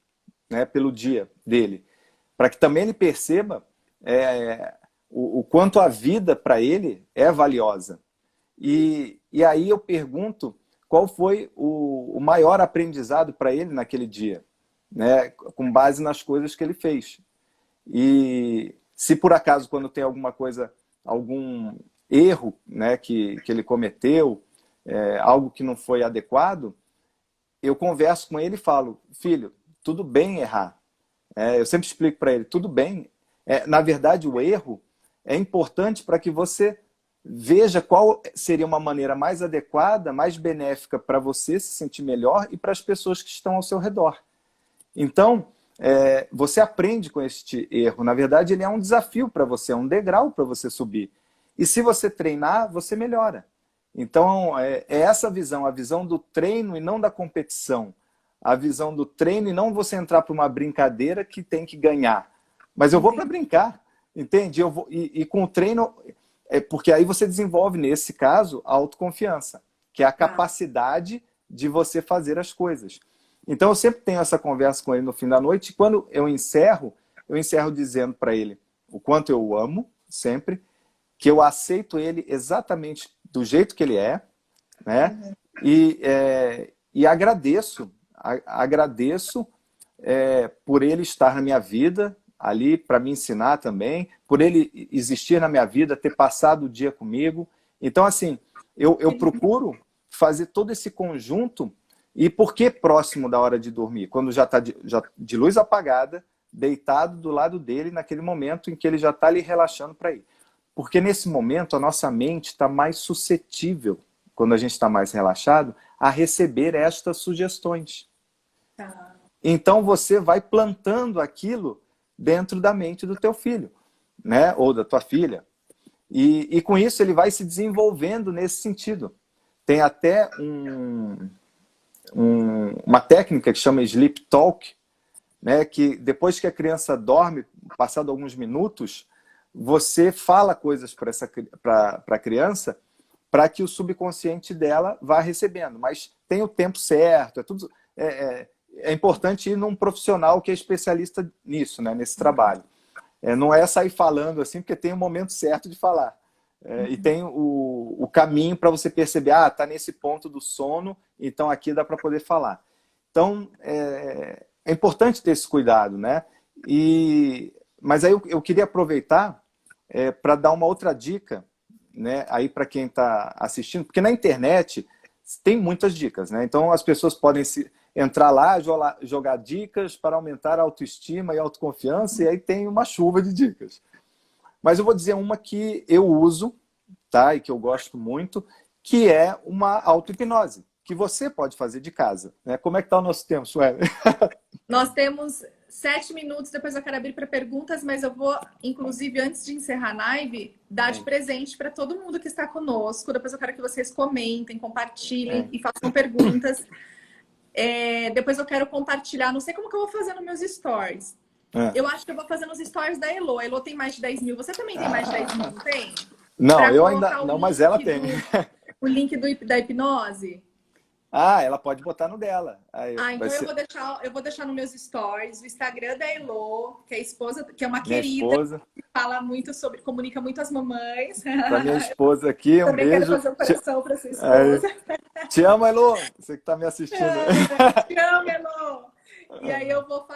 B: né, pelo dia dele, para que também ele perceba o quanto a vida para ele é valiosa. E aí eu pergunto qual foi o maior aprendizado para ele naquele dia, né, com base nas coisas que ele fez. E se por acaso, quando tem alguma coisa, algum erro, né, que ele cometeu, algo que não foi adequado, eu converso com ele e falo, filho, tudo bem errar. Eu sempre explico para ele, tudo bem. Na verdade, o erro é importante para que você veja qual seria uma maneira mais adequada, mais benéfica para você se sentir melhor e para as pessoas que estão ao seu redor. Então, você aprende com este erro. Na verdade, ele é um desafio para você, é um degrau para você subir. E se você treinar, você melhora. Então, é essa visão, a visão do treino e não da competição. A visão do treino e não você entrar para uma brincadeira que tem que ganhar. Mas eu vou para brincar, entende? E com o treino, porque aí você desenvolve, nesse caso, a autoconfiança, que é a capacidade de você fazer as coisas. Então, eu sempre tenho essa conversa com ele no fim da noite, e quando eu encerro dizendo para ele o quanto eu o amo, sempre, que eu aceito ele exatamente do jeito que ele é, né? E agradeço por ele estar na minha vida, ali para me ensinar também, por ele existir na minha vida, ter passado o dia comigo. Então, assim, eu procuro fazer todo esse conjunto. E por que próximo da hora de dormir? Quando já está de luz apagada, deitado do lado dele, naquele momento em que ele já está ali relaxando para ir. Porque nesse momento a nossa mente está mais suscetível, quando a gente está mais relaxado, a receber estas sugestões.
A: Tá.
B: Então você vai plantando aquilo dentro da mente do teu filho, né? Ou da tua filha. E com isso ele vai se desenvolvendo nesse sentido. Tem até uma técnica que chama Sleep Talk, né? Que depois que a criança dorme, passado alguns minutos, você fala coisas para a criança para que o subconsciente dela vá recebendo. Mas tem o tempo certo, é importante ir num profissional que é especialista nisso, né, nesse trabalho. Não é sair falando assim, porque tem o momento certo de falar. E tem o caminho para você perceber, está nesse ponto do sono, então aqui dá para poder falar. Então, é importante ter esse cuidado, né? Mas aí eu queria aproveitar para dar uma outra dica, né, aí para quem está assistindo, porque na internet tem muitas dicas, né? Então as pessoas podem entrar lá, jogar dicas para aumentar a autoestima e a autoconfiança, e aí tem uma chuva de dicas. Mas eu vou dizer uma que eu uso, tá? E que eu gosto muito, que é uma auto-hipnose, que você pode fazer de casa, né? Como é que está o nosso tempo, Sueli?
A: Nós temos 7 minutos, depois eu quero abrir para perguntas, mas eu vou, inclusive, antes de encerrar a live, dar de presente para todo mundo que está conosco. Depois eu quero que vocês comentem, compartilhem e façam perguntas. Depois eu quero compartilhar, não sei como que eu vou fazer nos meus stories. Eu acho que eu vou fazer nos stories da Elo. A Elo tem mais de 10 mil. Você também tem mais de 10 mil, não tem?
B: Não, eu ainda não, mas ela tem.
A: O link da hipnose?
B: Ela pode botar no dela.
A: Então eu vou deixar nos meus stories o Instagram da Elo, que é a esposa, que é uma
B: minha
A: querida,
B: esposa.
A: Que fala muito comunica muito as mamães.
B: Para minha esposa aqui, um
A: também
B: beijo.
A: Quero fazer um coração para sua esposa.
B: Te amo, Elo. Você que está me assistindo.
A: Te amo, Elo. E aí eu vou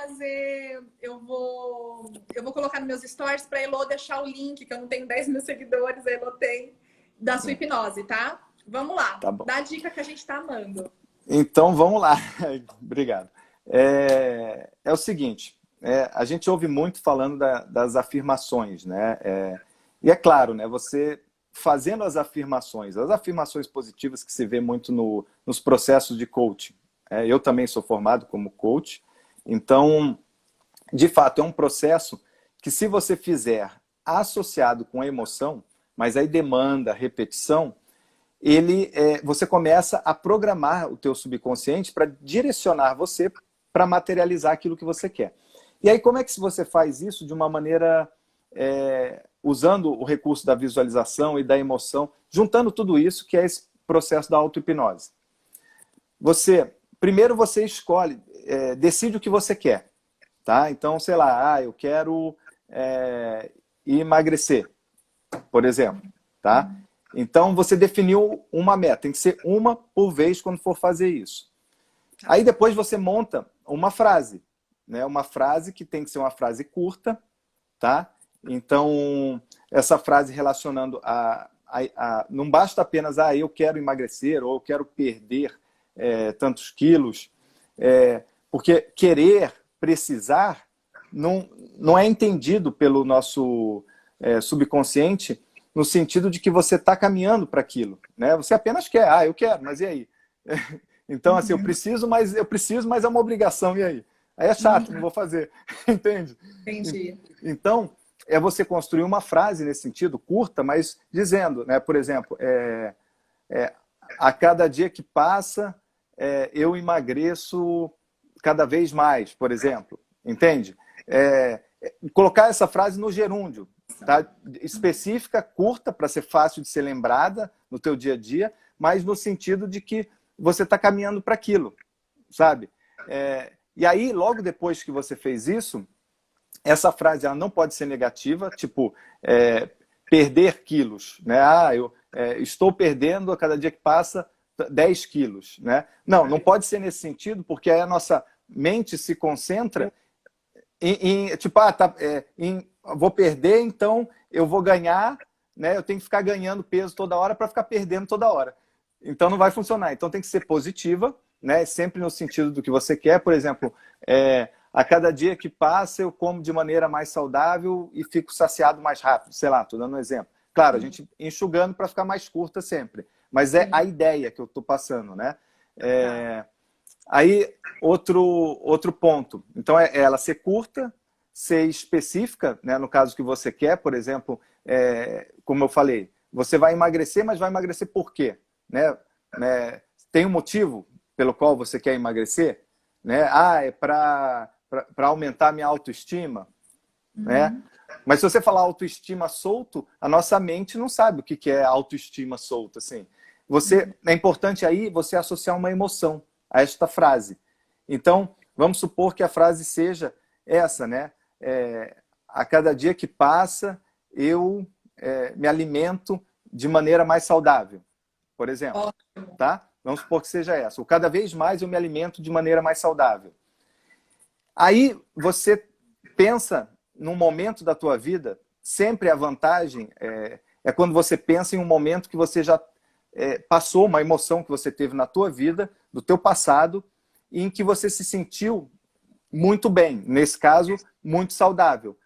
A: colocar nos meus stories para a Elo deixar o link, que eu não tenho 10 mil seguidores, a Elo tem, da sua hipnose, tá? Vamos lá.
B: Tá bom.
A: Dá a dica que a gente está amando.
B: Então, vamos lá. Obrigado. É o seguinte, a gente ouve muito falando das afirmações, né? E é claro, né? Você fazendo as afirmações positivas que se vê muito nos processos de coaching. Eu também sou formado como coach, então, de fato, é um processo que, se você fizer associado com a emoção, mas aí demanda repetição, você começa a programar o teu subconsciente para direcionar você para materializar aquilo que você quer. E aí, como é que você faz isso de uma maneira usando o recurso da visualização e da emoção, juntando tudo isso, que é esse processo da auto-hipnose? Primeiro você escolhe, decide o que você quer, tá? Então, sei lá, eu quero emagrecer, por exemplo, tá? Então, você definiu uma meta, tem que ser uma por vez quando for fazer isso. Aí depois você monta uma frase, né? Uma frase que tem que ser uma frase curta, tá? Então, essa frase relacionando não basta apenas, eu quero emagrecer ou eu quero perder tantos quilos, porque querer, precisar, não é entendido pelo nosso subconsciente no sentido de que você está caminhando para aquilo, né? Você apenas quer, eu quero, mas e aí? Então, assim, eu preciso, mas é uma obrigação, e aí? Aí é chato, não vou fazer, entende?
A: Entendi.
B: Então, é você construir uma frase nesse sentido, curta, mas dizendo, né? Por exemplo, a cada dia que passa, eu emagreço cada vez mais, por exemplo, entende? Colocar essa frase no gerúndio, tá? Específica, curta, para ser fácil de ser lembrada no teu dia a dia, mas no sentido de que você está caminhando para aquilo, sabe? E aí, logo depois que você fez isso, essa frase ela não pode ser negativa, tipo, perder quilos, né? Eu estou perdendo a cada dia que passa 10 quilos, né? Não pode ser nesse sentido, porque aí a nossa mente se concentra tipo, vou perder, então eu vou ganhar, né? Eu tenho que ficar ganhando peso toda hora para ficar perdendo toda hora. Então não vai funcionar. Então tem que ser positiva, né? Sempre no sentido do que você quer. Por exemplo, a cada dia que passa eu como de maneira mais saudável e fico saciado mais rápido. Sei lá, estou dando um exemplo. Claro, a gente enxugando para ficar mais curta sempre. Mas é a ideia que eu estou passando, né? Aí, outro ponto. Então, é ela ser curta, ser específica, né? No caso que você quer, por exemplo, como eu falei, você vai emagrecer, mas vai emagrecer por quê? Né? Tem um motivo pelo qual você quer emagrecer? Né? É para aumentar a minha autoestima. Né? Mas se você falar autoestima solto, a nossa mente não sabe o que é autoestima solta. Assim. É importante aí você associar uma emoção a esta frase. Então, vamos supor que a frase seja essa, né? A cada dia que passa, eu me alimento de maneira mais saudável, por exemplo. Tá? Vamos supor que seja essa. Ou cada vez mais eu me alimento de maneira mais saudável. Aí você pensa num momento da tua vida, sempre a vantagem é quando você pensa em um momento que você já passou, uma emoção que você teve na tua vida, do teu passado, em que você se sentiu muito bem. Nesse caso, muito saudável.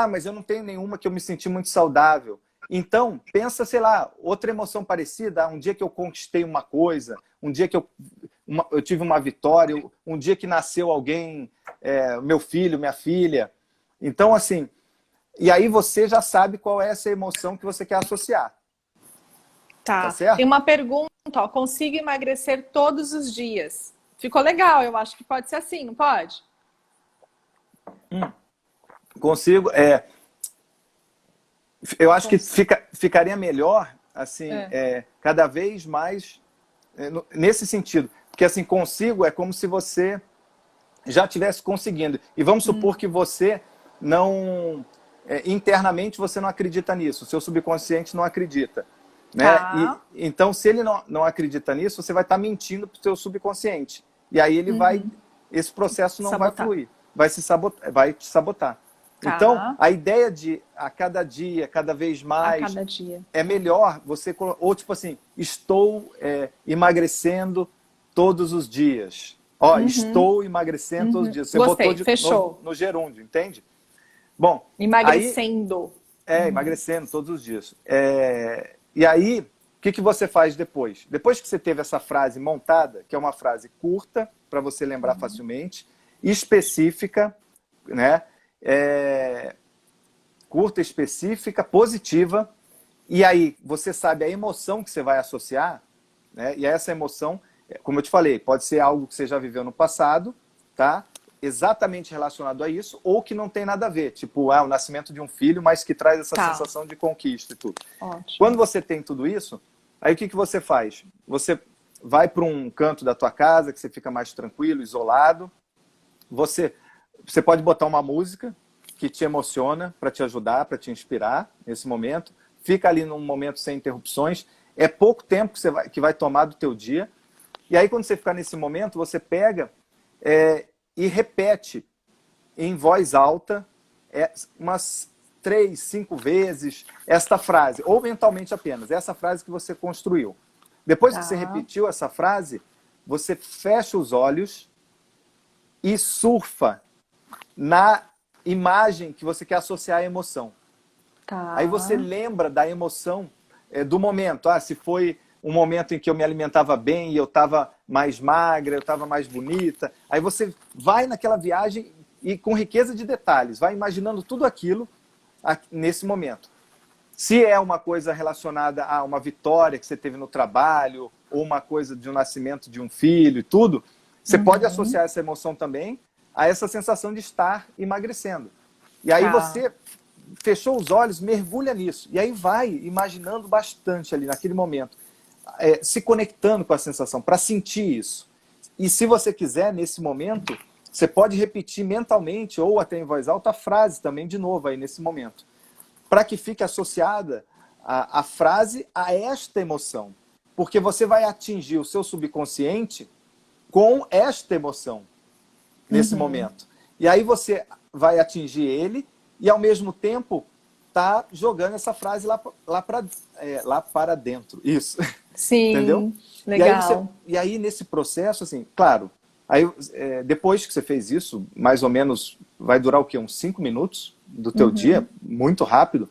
B: Mas eu não tenho nenhuma que eu me senti muito saudável. Então, pensa, sei lá, outra emoção parecida, um dia que eu conquistei uma coisa, um dia que eu tive uma vitória, um dia que nasceu alguém, meu filho, minha filha. Então, assim, e aí você já sabe qual é essa emoção que você quer associar.
A: Tá
B: certo?
A: Tem uma pergunta, consigo emagrecer todos os dias. Ficou legal, eu acho que pode ser assim, não pode?
B: Consigo, eu acho que ficaria melhor, assim, cada vez mais, nesse sentido. Porque, assim, consigo é como se você já estivesse conseguindo. E vamos supor que você não... internamente você não acredita nisso, o seu subconsciente não acredita. Né? Então, se ele não acredita nisso, você vai estar mentindo para o seu subconsciente. E aí ele esse processo não vai fluir, vai te sabotar. Então, a ideia de a cada dia, cada vez mais, é melhor você... Ou tipo assim, estou emagrecendo todos os dias. Estou emagrecendo todos os dias. Você botou de novo no gerúndio, entende? Bom,
A: emagrecendo.
B: Emagrecendo todos os dias. E aí, o que você faz depois? Depois que você teve essa frase montada, que é uma frase curta, para você lembrar facilmente, específica, né? Curta, específica, positiva, e aí você sabe a emoção que você vai associar, né? E essa emoção, como eu te falei, pode ser algo que você já viveu no passado, tá? Exatamente relacionado a isso, ou que não tem nada a ver, tipo, o nascimento de um filho, mas que traz essa sensação de conquista e tudo.
A: Ótimo.
B: Quando você tem tudo isso, aí o que você faz? Você vai para um canto da tua casa, que você fica mais tranquilo, isolado. Você pode botar uma música que te emociona para te ajudar, para te inspirar nesse momento. Fica ali num momento sem interrupções. É pouco tempo que vai tomar do teu dia. E aí, quando você ficar nesse momento, você pega e repete em voz alta umas 3, 5 vezes esta frase, ou mentalmente apenas, essa frase que você construiu. Depois que você repetiu essa frase, você fecha os olhos e surfa na imagem que você quer associar à emoção. Aí você lembra da emoção do momento. Se foi um momento em que eu me alimentava bem e eu estava mais magra, eu estava mais bonita. Aí você vai naquela viagem e com riqueza de detalhes, vai imaginando tudo aquilo nesse momento. Se é uma coisa relacionada a uma vitória que você teve no trabalho, ou uma coisa de um nascimento de um filho e tudo, você pode associar essa emoção também a essa sensação de estar emagrecendo. E aí você fechou os olhos, mergulha nisso. E aí vai imaginando bastante ali naquele momento, se conectando com a sensação, para sentir isso. E se você quiser, nesse momento, você pode repetir mentalmente ou até em voz alta a frase também de novo aí nesse momento, para que fique associada a frase a esta emoção. Porque você vai atingir o seu subconsciente com esta emoção nesse momento. E aí você vai atingir ele e, ao mesmo tempo, tá jogando essa frase lá para dentro. Isso.
A: Sim,
B: entendeu?
A: legal.
B: E aí, nesse processo, assim, claro, aí, depois que você fez isso, mais ou menos, vai durar o quê? Uns 5 minutos do teu dia, muito rápido.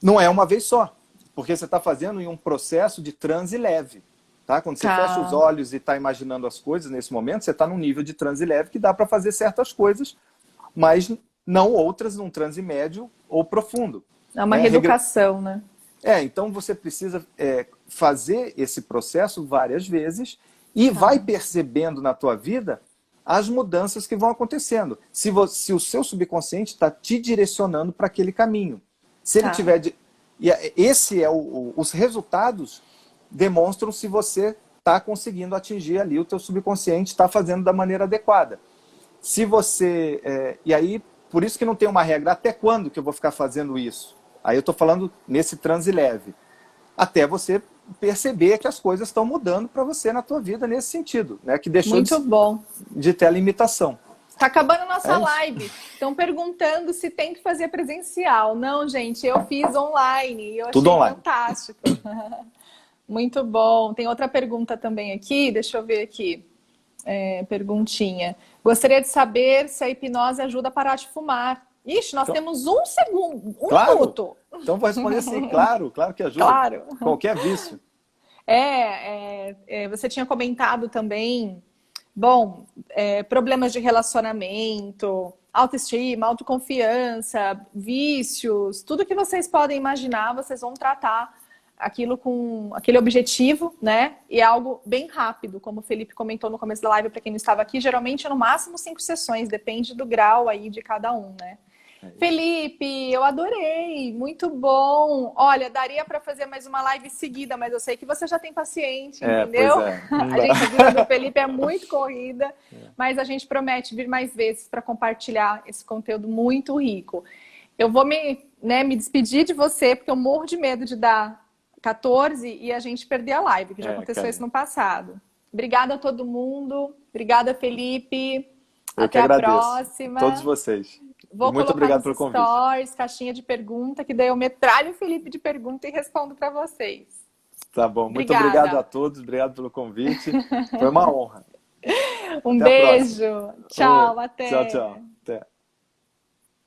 B: Não é uma vez só, porque você está fazendo em um processo de transe leve. Tá? Quando você fecha os olhos e está imaginando as coisas nesse momento, você está num nível de transe leve que dá para fazer certas coisas, mas não outras num transe médio ou profundo.
A: É uma reeducação, né?
B: Então você precisa fazer esse processo várias vezes e vai percebendo na tua vida as mudanças que vão acontecendo. Se o seu subconsciente está te direcionando para aquele caminho. Se ele tiver... os resultados demonstram se você está conseguindo atingir ali, o teu subconsciente está fazendo da maneira adequada. Se você... e aí, por isso que não tem uma regra. Até quando que eu vou ficar fazendo isso? Aí eu estou falando nesse transe leve. Até você perceber que as coisas estão mudando para você na tua vida nesse sentido, né? Que deixou de ter a limitação.
A: Tá acabando nossa live. Estão perguntando se tem que fazer presencial. Não, gente, eu fiz online e eu achei fantástico. Muito bom. Tem outra pergunta também aqui. Deixa eu ver aqui. Perguntinha. Gostaria de saber se a hipnose ajuda a parar de fumar. Ixi, nós temos um segundo, minuto.
B: Então vou responder assim, claro que ajuda.
A: Claro.
B: Qualquer vício.
A: Você tinha comentado também, problemas de relacionamento, autoestima, autoconfiança, vícios, tudo que vocês podem imaginar, vocês vão tratar aquilo com aquele objetivo, né? E é algo bem rápido, como o Felipe comentou no começo da live, para quem não estava aqui, geralmente no máximo 5 sessões, depende do grau aí de cada um, né? Felipe, eu adorei, muito bom. Olha, daria para fazer mais uma live seguida, mas eu sei que você já tem paciente, entendeu? A vida do Felipe é muito corrida, mas a gente promete vir mais vezes para compartilhar esse conteúdo muito rico. Eu vou me despedir de você, porque eu morro de medo de dar 14 e a gente perder a live, que já aconteceu isso no passado. Obrigada a todo mundo, obrigada, Felipe. Até a próxima.
B: Todos vocês.
A: Muito obrigado pelo convite. Stories, caixinha de pergunta, que daí eu metralho o Felipe de pergunta e respondo para vocês.
B: Tá bom. Muito obrigado a todos. Obrigado pelo convite. Foi uma honra.
A: Um beijo. Tchau, até.
B: Tchau, tchau.